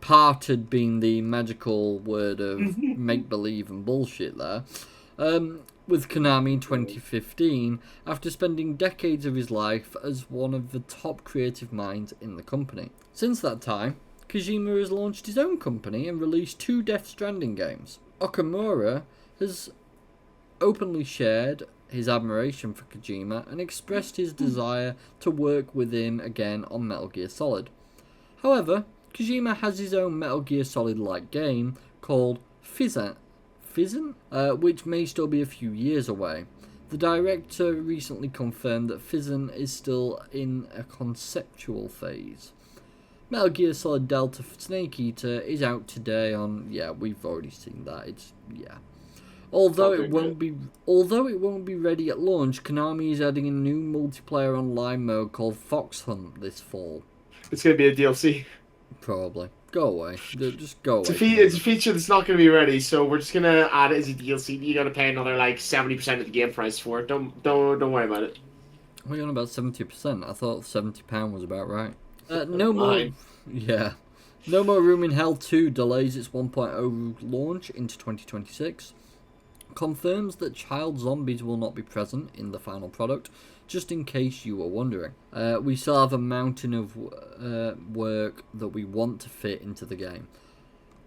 parted being the magical word of make-believe and bullshit there, with Konami in 2015 after spending decades of his life as one of the top creative minds in the company. Since that time, Kojima has launched his own company and released 2 Death Stranding games. Okamura has openly shared his admiration for Kojima and expressed his desire to work with him again on Metal Gear Solid. However, Kojima has his own Metal Gear Solid-like game called Fizzin, which may still be a few years away. The director recently confirmed that Fizzin is still in a conceptual phase. Metal Gear Solid Delta Snake Eater is out today on... Yeah, we've already seen that. Although it won't be ready at launch, Konami is adding a new multiplayer online mode called Fox Hunt this fall. It's going to be a DLC. Probably. Go away. Just go away. It's a feature that's not going to be ready, so we're just going to add it as a DLC. You got to pay another like 70% of the game price for it. Don't worry about it. What are you on about 70%? I thought £70 was about right. No more. Yeah. No More Room in Hell 2 delays its 1.0 launch into 2026. Confirms that child zombies will not be present in the final product, just in case you were wondering. We still have a mountain of work that we want to fit into the game.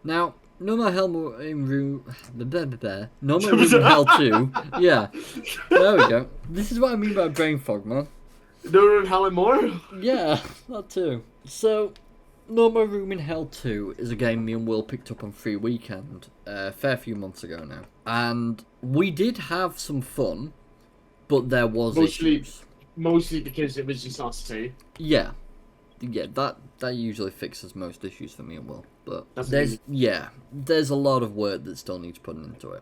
Now, No More Hell in Room... No More Room in Hell 2... Yeah, there we go. This is what I mean by brain fog, man. No Room in Hell and more? Yeah, that too. So, No More Room in Hell 2 is a game me and Will picked up on Free Weekend a fair few months ago now. And we did have some fun, but there was issues. Mostly because it was just us two. Yeah, that usually fixes most issues for me and Will. But That's there's a lot of work that still needs putting into it.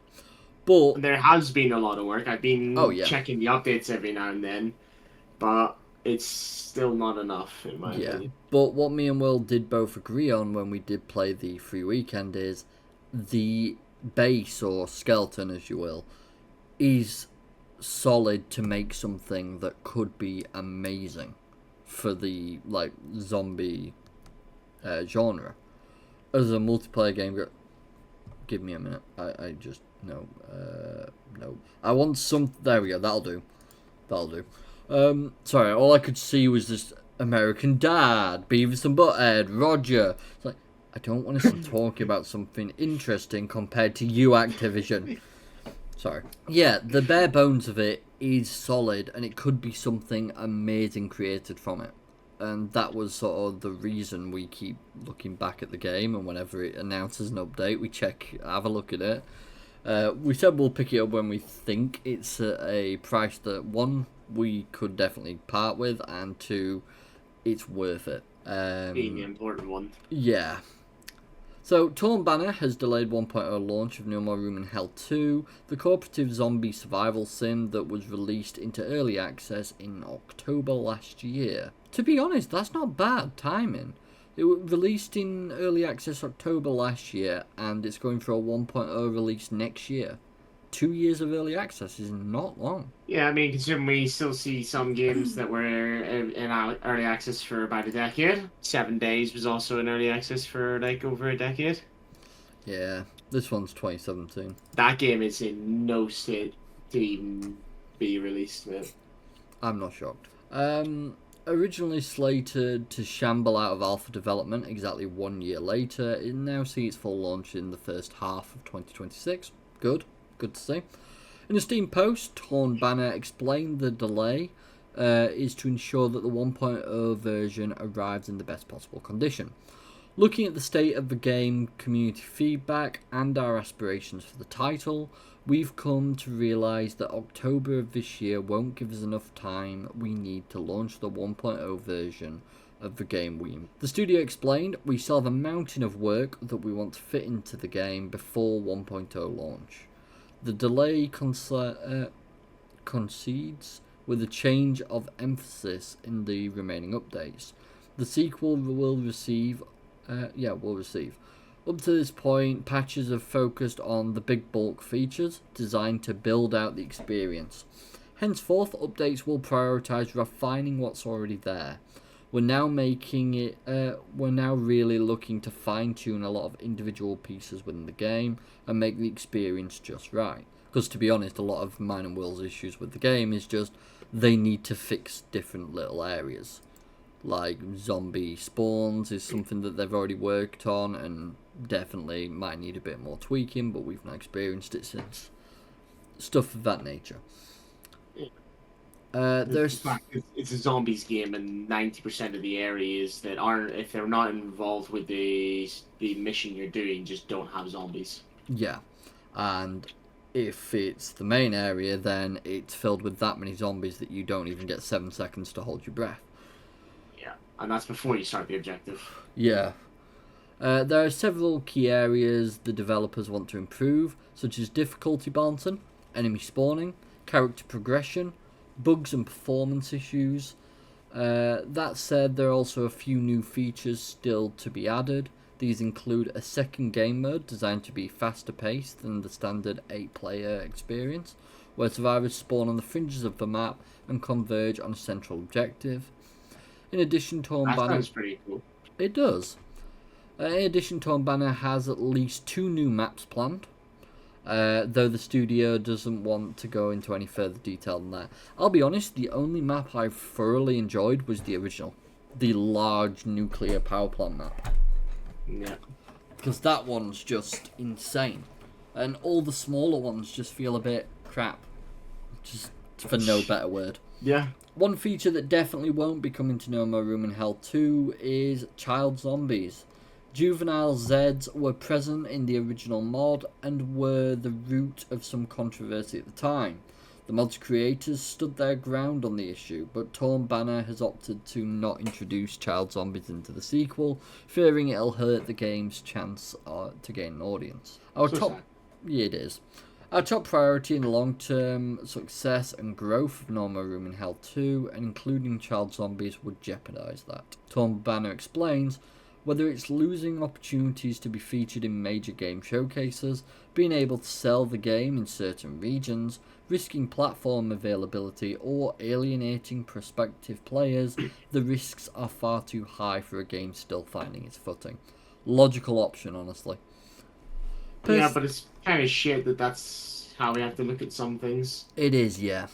But there has been a lot of work. I've been checking the updates every now and then, but it's still not enough in my opinion. But what me and Will did both agree on when we did play the Free Weekend is the base, or skeleton as you will, is solid to make something that could be amazing for the zombie genre. As a multiplayer game, give me a minute. I just no. I want some. There we go. That'll do. Sorry, all I could see was this American Dad, Beavis and Butthead, Roger. It's like, I don't want to talk about something interesting compared to you, Activision. Sorry. Yeah, the bare bones of it is solid, and it could be something amazing created from it. And that was sort of the reason we keep looking back at the game, and whenever it announces an update, we have a look at it. We said we'll pick it up when we think it's at a price that, one, we could definitely part with, and two, it's worth it. Being the important one. Yeah. So, Torn Banner has delayed 1.0 launch of No More Room in Hell 2, the cooperative zombie survival sim that was released into early access in October last year. To be honest, that's not bad timing. It was released in early access October last year, and it's going for a 1.0 release next year. 2 years of early access is not long. Yeah, I mean, considering we still see some games that were in early access for about a decade. 7 Days was also in early access for like over a decade. Yeah, this one's 2017. That game is in no state to even be released, man. I'm not shocked. Originally slated to shamble out of alpha development exactly 1 year later, it now sees its full launch in the first half of 2026. Good to see. In a Steam post, Torn Banner explained the delay is to ensure that the 1.0 version arrives in the best possible condition. Looking at the state of the game, community feedback, and our aspirations for the title, we've come to realise that October of this year won't give us enough time we need to launch the 1.0 version of the game. The studio explained, we still have a mountain of work that we want to fit into the game before 1.0 launch. The delay coincides with a change of emphasis in the remaining updates. The sequel will receive. Up to this point, patches have focused on the big bulk features designed to build out the experience. Henceforth, updates will prioritise refining what's already there. We're now really looking to fine-tune a lot of individual pieces within the game and make the experience just right. Because to be honest, a lot of mine and Will's issues with the game is just they need to fix different little areas. Like zombie spawns is something that they've already worked on and definitely might need a bit more tweaking, but we've not experienced it since. Stuff of that nature. It's a zombies game, and 90% of the areas that aren't, if they're not involved with the mission you're doing, just don't have zombies. Yeah, and if it's the main area, then it's filled with that many zombies that you don't even get 7 seconds to hold your breath. Yeah, and that's before you start the objective. Yeah. There are several key areas the developers want to improve, such as difficulty balancing, enemy spawning, character progression, bugs and performance issues. That said, there are also a few new features still to be added. These include a second game mode designed to be faster paced than the standard 8-player experience, where survivors spawn on the fringes of the map and converge on a central objective. In addition, Torn Banner... That sounds pretty cool. It does. In addition, Torn Banner has at least 2 new maps planned. Though the studio doesn't want to go into any further detail than that. I'll be honest, the only map I thoroughly enjoyed was the original. The large nuclear power plant map. Yeah. Because that one's just insane. And all the smaller ones just feel a bit crap. Just for no better word. Yeah. One feature that definitely won't be coming to No More Room in Hell 2 is child zombies. Juvenile Zeds were present in the original mod and were the root of some controversy at the time. The mod's creators stood their ground on the issue, but Torn Banner has opted to not introduce child zombies into the sequel, fearing it'll hurt the game's chance to gain an audience. Yeah, it is. Our top priority in the long-term success and growth of No More Room in Hell 2, and including child zombies, would jeopardise that. Torn Banner explains, whether it's losing opportunities to be featured in major game showcases, being able to sell the game in certain regions, risking platform availability, or alienating prospective players, the risks are far too high for a game still finding its footing. Logical option, honestly. Yeah, but it's kind of shit that that's how we have to look at some things. It is, yeah.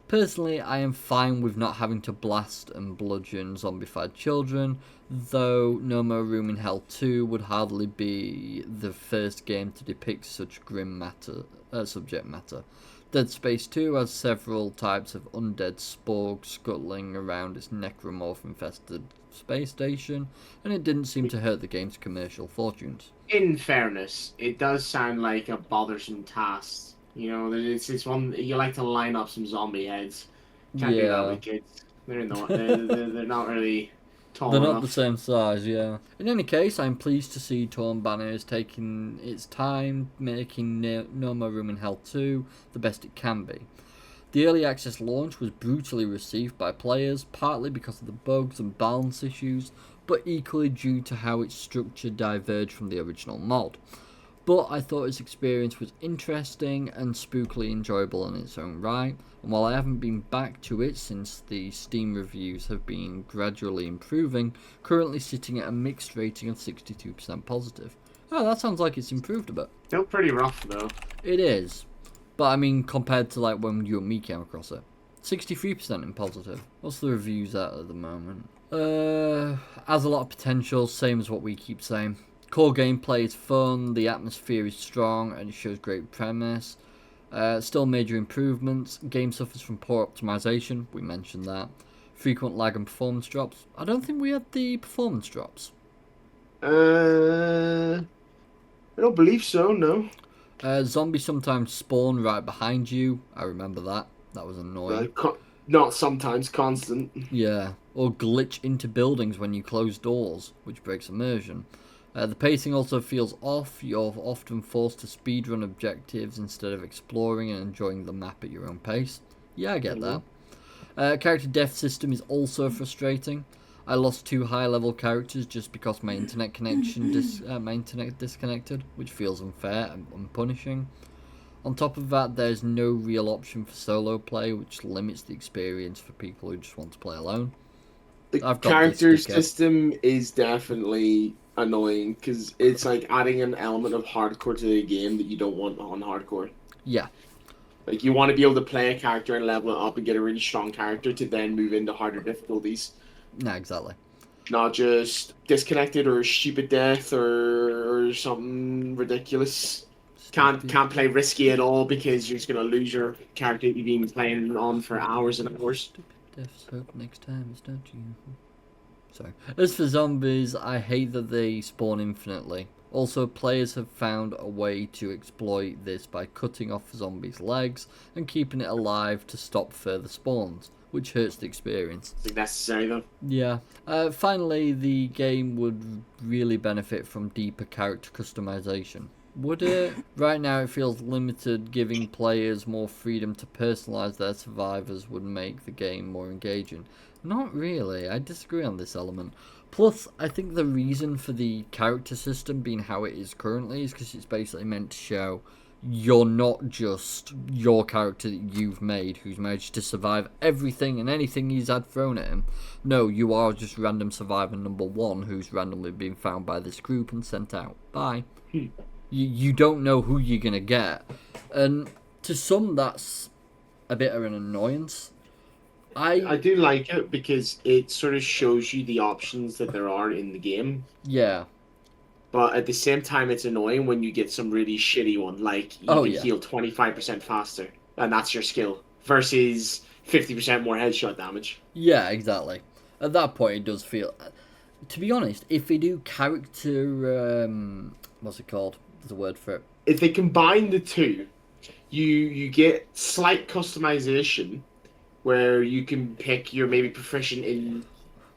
Personally, I am fine with not having to blast and bludgeon zombified children, though No More Room in Hell 2 would hardly be the first game to depict such grim subject matter. Dead Space 2 has several types of undead sporgs scuttling around its necromorph-infested space station, and it didn't seem to hurt the game's commercial fortunes. In fairness, it does sound like a bothersome task. You know, it's one you like to line up some zombie heads. Can't do that with kids. They're not really tall They're enough. not the same size, yeah. In any case, I'm pleased to see Torn Banner is taking its time, making No More Room in Hell 2 the best it can be. The early access launch was brutally received by players, partly because of the bugs and balance issues, but equally due to how its structure diverged from the original mod. But I thought its experience was interesting and spookily enjoyable in its own right, and while I haven't been back to it since the Steam reviews have been gradually improving, currently sitting at a mixed rating of 62% positive. Oh, that sounds like it's improved a bit. Still pretty rough though. It is, but I mean compared to like when you and me came across it. 63% in positive. What's the reviews at the moment? Has a lot of potential, same as what we keep saying. Core gameplay is fun, the atmosphere is strong, and it shows great premise. Still major improvements. Game suffers from poor optimization, we mentioned that. Frequent lag and performance drops. I don't think we had the performance drops. I don't believe so, no. Zombies sometimes spawn right behind you. I remember that. That was annoying. Not sometimes, constant. Yeah. Or glitch into buildings when you close doors, which breaks immersion. The pacing also feels off. You're often forced to speedrun objectives instead of exploring and enjoying the map at your own pace. Yeah, I get that. Character death system is also frustrating. I lost 2 high-level characters just because my internet connection disconnected, which feels unfair and punishing. On top of that, there's no real option for solo play, which limits the experience for people who just want to play alone. The character system is definitely annoying because it's like adding an element of hardcore to the game that you don't want on hardcore. Yeah. Like you want to be able to play a character and level it up and get a really strong character to then move into harder difficulties. No, exactly. Not just disconnected or stupid death or something ridiculous. Can't play risky at all because you're just gonna lose your character you've been playing on for hours and hours. Stupid deaths hope next time it's not you. Sorry. As for zombies, I hate that they spawn infinitely. Also, players have found a way to exploit this by cutting off zombies' legs and keeping it alive to stop further spawns, which hurts the experience. Is it necessary though? Yeah. Finally, the game would really benefit from deeper character customization. Would it? Right now it feels limited. Giving players more freedom to personalise their survivors would make the game more engaging. Not really, I disagree on this element. Plus, I think the reason for the character system being how it is currently is because it's basically meant to show you're not just your character that you've made who's managed to survive everything and anything he's had thrown at him. No, you are just random survivor number 1 who's randomly been found by this group and sent out. Bye. You don't know who you're going to get. And to some, that's a bit of an annoyance. I do like it because it sort of shows you the options that there are in the game. Yeah. But at the same time, it's annoying when you get some really shitty one, like you can heal 25% faster, and that's your skill, versus 50% more headshot damage. Yeah, exactly. At that point, it does feel... To be honest, if they do character... what's it called? There's a word for it. If they combine the two, you get slight customization, where you can pick you're maybe proficient in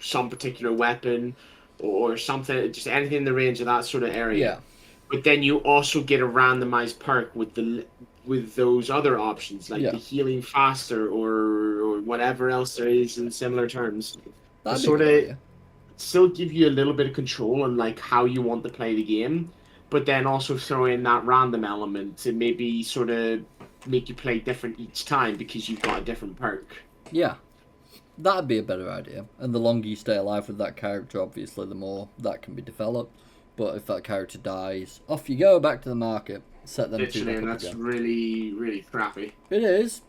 some particular weapon or something, just anything in the range of that sort of area. Yeah. But then you also get a randomized perk with those other options, like the healing faster or whatever else there is in similar terms. That'd sort of still give you a little bit of control on like how you want to play the game, but then also throw in that random element to maybe sort of make you play different each time because you've got a different perk. Yeah. That'd be a better idea. And the longer you stay alive with that character, obviously, the more that can be developed. But if that character dies, off you go, back to the market. Set them two back up that's again. really, really crappy. It is.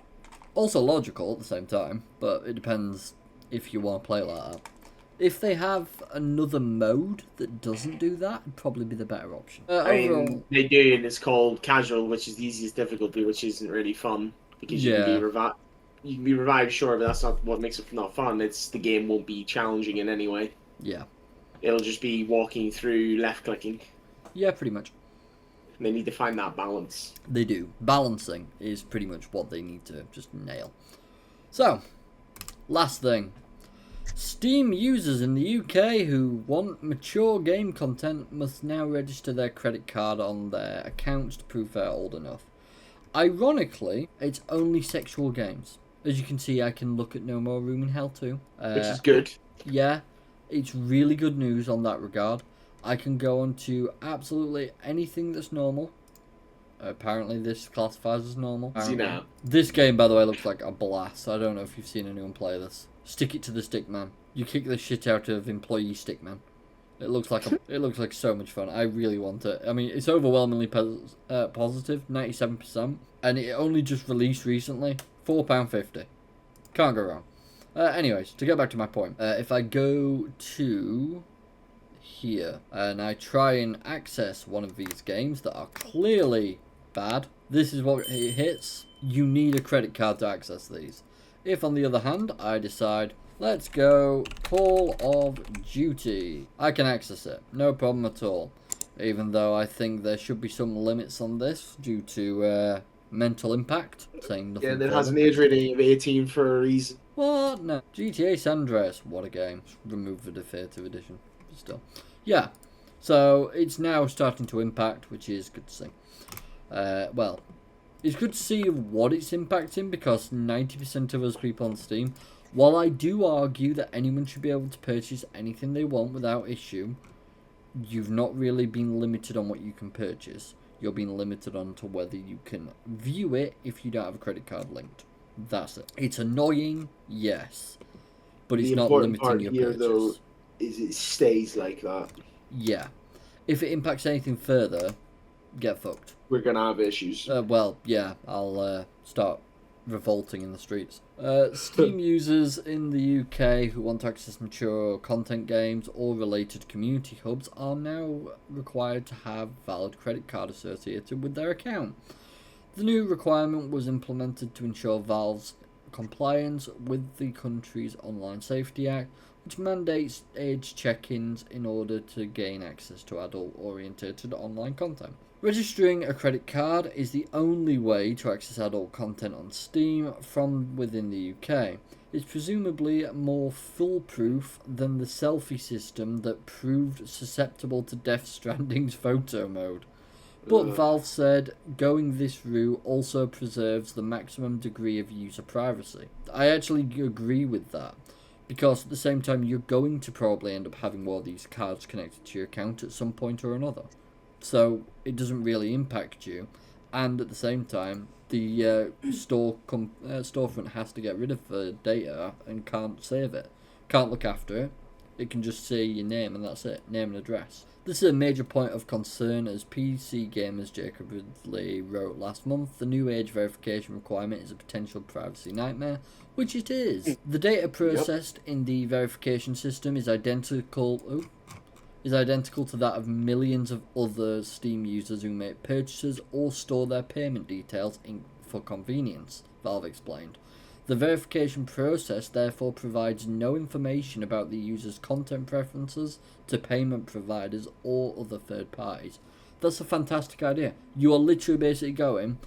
Also logical at the same time, but it depends if you want to play like that. If they have another mode that doesn't do that, it'd probably be the better option. Overall, they do, and it's called casual, which is the easiest difficulty, which isn't really fun because you can be revived. You can be revived, sure, but that's not what makes it not fun. It's the game won't be challenging in any way. Yeah. It'll just be walking through, left clicking. Yeah, pretty much. And they need to find that balance. They do. Balancing is pretty much what they need to just nail. So, last thing. Steam users in the UK who want mature game content must now register their credit card on their accounts to prove they're old enough. Ironically, it's only sexual games. As you can see, I can look at No More Room in Hell too. Which is good. Yeah, it's really good news on that regard. I can go on to absolutely anything that's normal. Apparently this classifies as normal. See now. This game, by the way, looks like a blast. I don't know if you've seen anyone play this. Stick it to the stick, man. You kick the shit out of employee stick, man. It looks like so much fun. I really want it. I mean, it's overwhelmingly positive, 97%, and it only just released recently. £4.50. Can't go wrong. Anyways, to get back to my point, if I go to here and I try and access one of these games that are clearly bad, this is what it hits. You need a credit card to access these. If, on the other hand, I decide, let's go Call of Duty, I can access it. No problem at all. Even though I think there should be some limits on this due to mental impact. Saying nothing. Yeah, that has an age rating of 18 for a reason. What? No. GTA San Andreas, what a game. Remove the definitive edition. But still. Yeah. So, it's now starting to impact, which is good to see. Well, it's good to see what it's impacting because 90% of us people on Steam, while I do argue that anyone should be able to purchase anything they want without issue, you've not really been limited on what you can purchase. You're being limited on to whether you can view it if you don't have a credit card linked. That's it. It's annoying, yes, but it's not limiting your purchase. Though, is it stays like that. Yeah. If it impacts anything further, get fucked. We're gonna have issues. Well, yeah, I'll start revolting in the streets. Steam users in the UK who want to access mature content games or related community hubs are now required to have valid credit card associated with their account. The new requirement was implemented to ensure Valve's compliance with the country's Online Safety Act, which mandates age check-ins in order to gain access to adult-oriented online content. Registering a credit card is the only way to access adult content on Steam from within the UK. It's presumably more foolproof than the selfie system that proved susceptible to Death Stranding's photo mode. But Valve said going this route also preserves the maximum degree of user privacy. I actually agree with that, because at the same time you're going to probably end up having one of these cards connected to your account at some point or another. So it doesn't really impact you, and at the same time, the storefront has to get rid of the data and can't save it, can't look after it. It can just say your name and that's it, name and address. This is a major point of concern as PC gamers Jacob Ridley wrote last month. The new age verification requirement is a potential privacy nightmare, which it is. The data processed in the verification system is identical to that of millions of other Steam users who make purchases or store their payment details for convenience, Valve explained. The verification process therefore provides no information about the user's content preferences to payment providers or other third parties. That's a fantastic idea. You are literally basically going,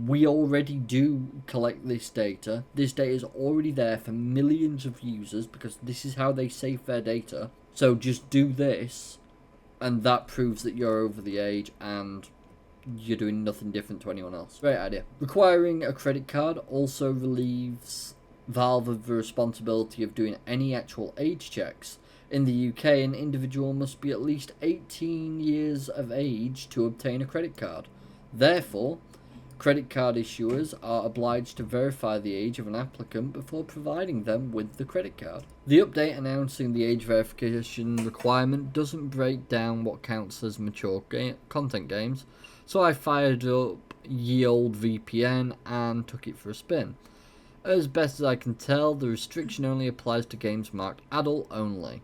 we already do collect this data. This data is already there for millions of users because this is how they save their data. So just do this, and that proves that you're over the age and you're doing nothing different to anyone else. Great idea. Requiring a credit card also relieves Valve of the responsibility of doing any actual age checks. In the UK, an individual must be at least 18 years of age to obtain a credit card. Therefore, credit card issuers are obliged to verify the age of an applicant before providing them with the credit card. The update announcing the age verification requirement doesn't break down what counts as mature content games, so I fired up ye old VPN and took it for a spin. As best as I can tell, the restriction only applies to games marked adult only.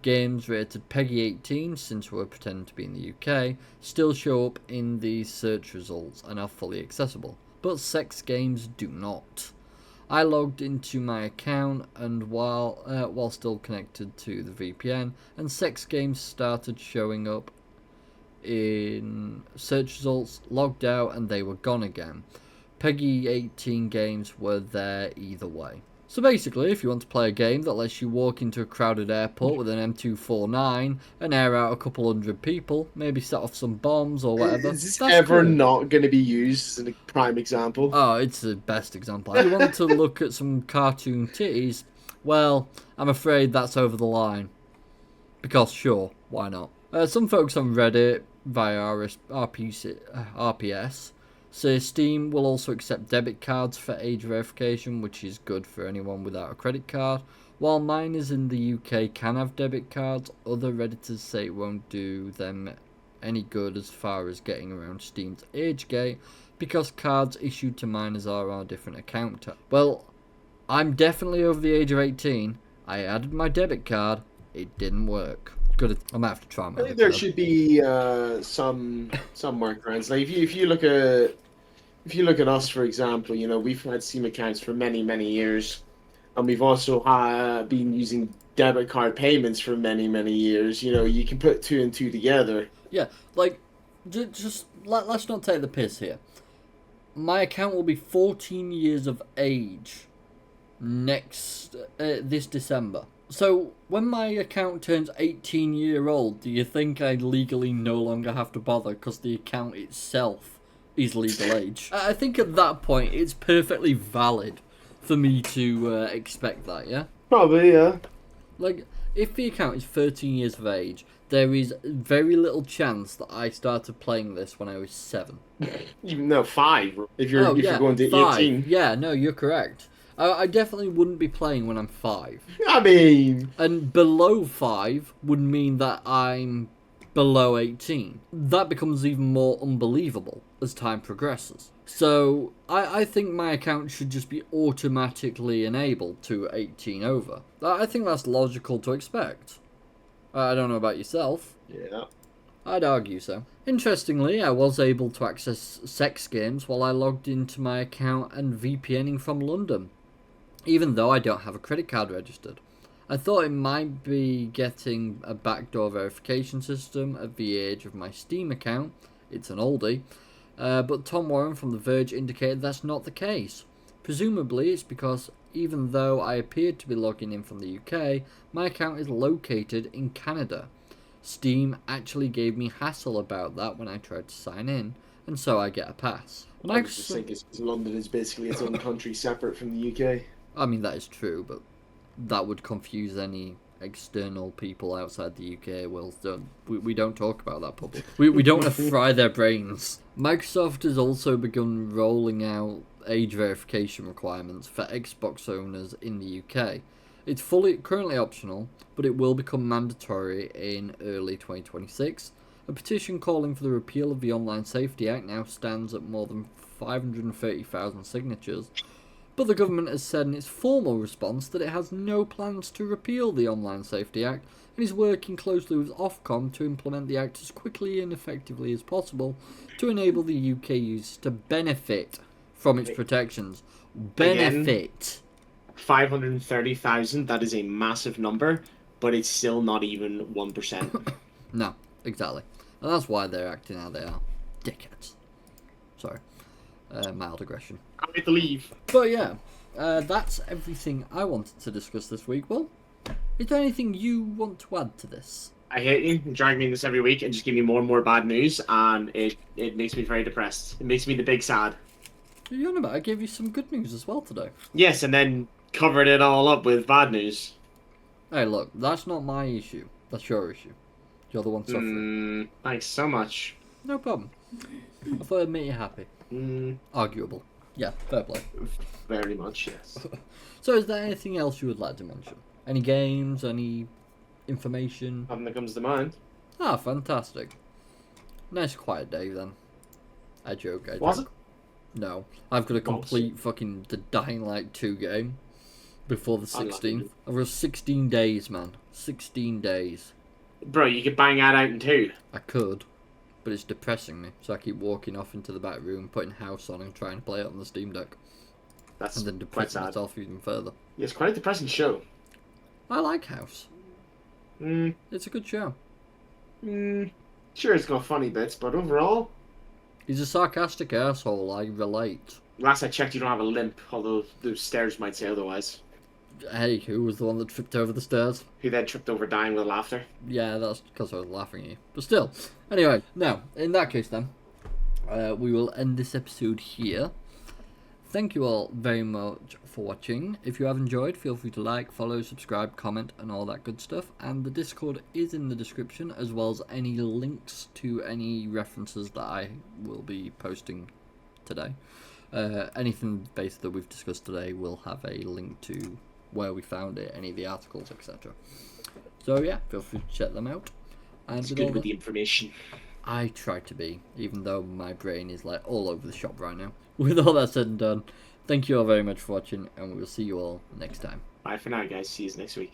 Games rated PEGI 18, since we're pretending to be in the UK, still show up in the search results and are fully accessible, but sex games do not. I logged into my account and while still connected to the VPN, and sex games started showing up in search results, logged out, and they were gone again. PEGI 18 games were there either way. So basically, if you want to play a game that lets you walk into a crowded airport with an M249 and air out a couple hundred people, maybe set off some bombs or whatever, Is this that's ever cool. not going to be used as a prime example? Oh, it's the best example. If you want to look at some cartoon titties, well, I'm afraid that's over the line. Because sure, why not? Some folks on Reddit via RPS say Steam will also accept debit cards for age verification, which is good for anyone without a credit card. While minors in the UK can have debit cards, other Redditors say it won't do them any good as far as getting around Steam's age gate, because cards issued to minors are on a different account type. Well, I'm definitely over the age of 18. I added my debit card. It didn't work. Good. I might have to try my. I think there should be some workarounds. Like if you look at us, for example, you know, we've had Steam accounts for many years, and we've also been using debit card payments for many years. You know, you can put two and two together. Yeah, like, let's not take the piss here. My account will be 14 years of age this December. So, when my account turns 18-year-old, do you think I legally no longer have to bother because the account itself is legal age? I think at that point, it's perfectly valid for me to expect that, yeah? Probably, yeah. Like, if the account is 13 years of age, there is very little chance that I started playing this when I was 7. No, 5. If you're going to 5. 18. Yeah, no, you're correct. I definitely wouldn't be playing when I'm 5. I mean, And below 5 would mean that I'm below 18. That becomes even more unbelievable as time progresses. So, I think my account should just be automatically enabled to 18 over. I think that's logical to expect. I don't know about yourself. yeah. I'd argue so. Interestingly, I was able to access sex games while I logged into my account and VPNing from London, even though I don't have a credit card registered. I thought it might be getting a backdoor verification system at the age of my Steam account. It's an oldie. But Tom Warren from The Verge indicated that's not the case. Presumably it's because even though I appeared to be logging in from the UK, my account is located in Canada. Steam actually gave me hassle about that when I tried to sign in, and so I get a pass. I was just thinking London is basically its own country separate from the UK. I mean, that is true, but that would confuse any external people outside the UK. Well, we don't talk about that publicly. We don't want to fry their brains. Microsoft has also begun rolling out age verification requirements for Xbox owners in the UK. It's currently optional, but it will become mandatory in early 2026. A petition calling for the repeal of the Online Safety Act now stands at more than 530,000 signatures, but the government has said in its formal response that it has no plans to repeal the Online Safety Act and is working closely with Ofcom to implement the act as quickly and effectively as possible to enable the UK users to benefit from its protections. Benefit. 530,000, that is a massive number, but it's still not even 1%. No, exactly. And that's why they're acting how they are. Dickheads. Sorry. Mild aggression. I have to leave. But yeah, that's everything I wanted to discuss this week. Well, is there anything you want to add to this? I hate you. You drag me in this every week and just give me more and more bad news, and it makes me very depressed. It makes me the big sad. What are you on about? I gave you some good news as well today. Yes, and then covered it all up with bad news. Hey, look, that's not my issue. That's your issue. You're the one suffering. Thanks so much. No problem. I thought it'd make you happy. Arguable. Yeah, fair play. Very much, yes. So is there anything else you would like to mention? Any games, any information? Nothing that comes to mind. Ah, fantastic. Nice quiet day then. I joke. Was it? No. I've got to complete fucking the Dying Light 2 game before the 16th. I've got 16 days, man. 16 days. Bro, you could bang that out in 2. I could, but it's depressing me, so I keep walking off into the back room, putting House on and trying to play it on the Steam Deck. That's and then quite depressing sad. myself even further. Yeah, it's quite a depressing show. I like House. It's a good show. Sure, it's got funny bits, but overall... He's a sarcastic asshole, I relate. Last I checked, you don't have a limp, although the stairs might say otherwise. Hey, who was the one that tripped over the stairs? Who then tripped over dying with laughter. Yeah, that's because I was laughing at you. But still. Anyway, now, in that case then, we will end this episode here. Thank you all very much for watching. If you have enjoyed, feel free to like, follow, subscribe, comment, and all that good stuff. And the Discord is in the description, as well as any links to any references that I will be posting today. Anything based that we've discussed today will have a link to where we found it, any of the articles, etc. So yeah, feel free to check them out. And It's good with the information. I try to be, even though my brain is like all over the shop right now. With all that said and done, thank you all very much for watching, and we will see you all next time. Bye for now, guys. See you next week.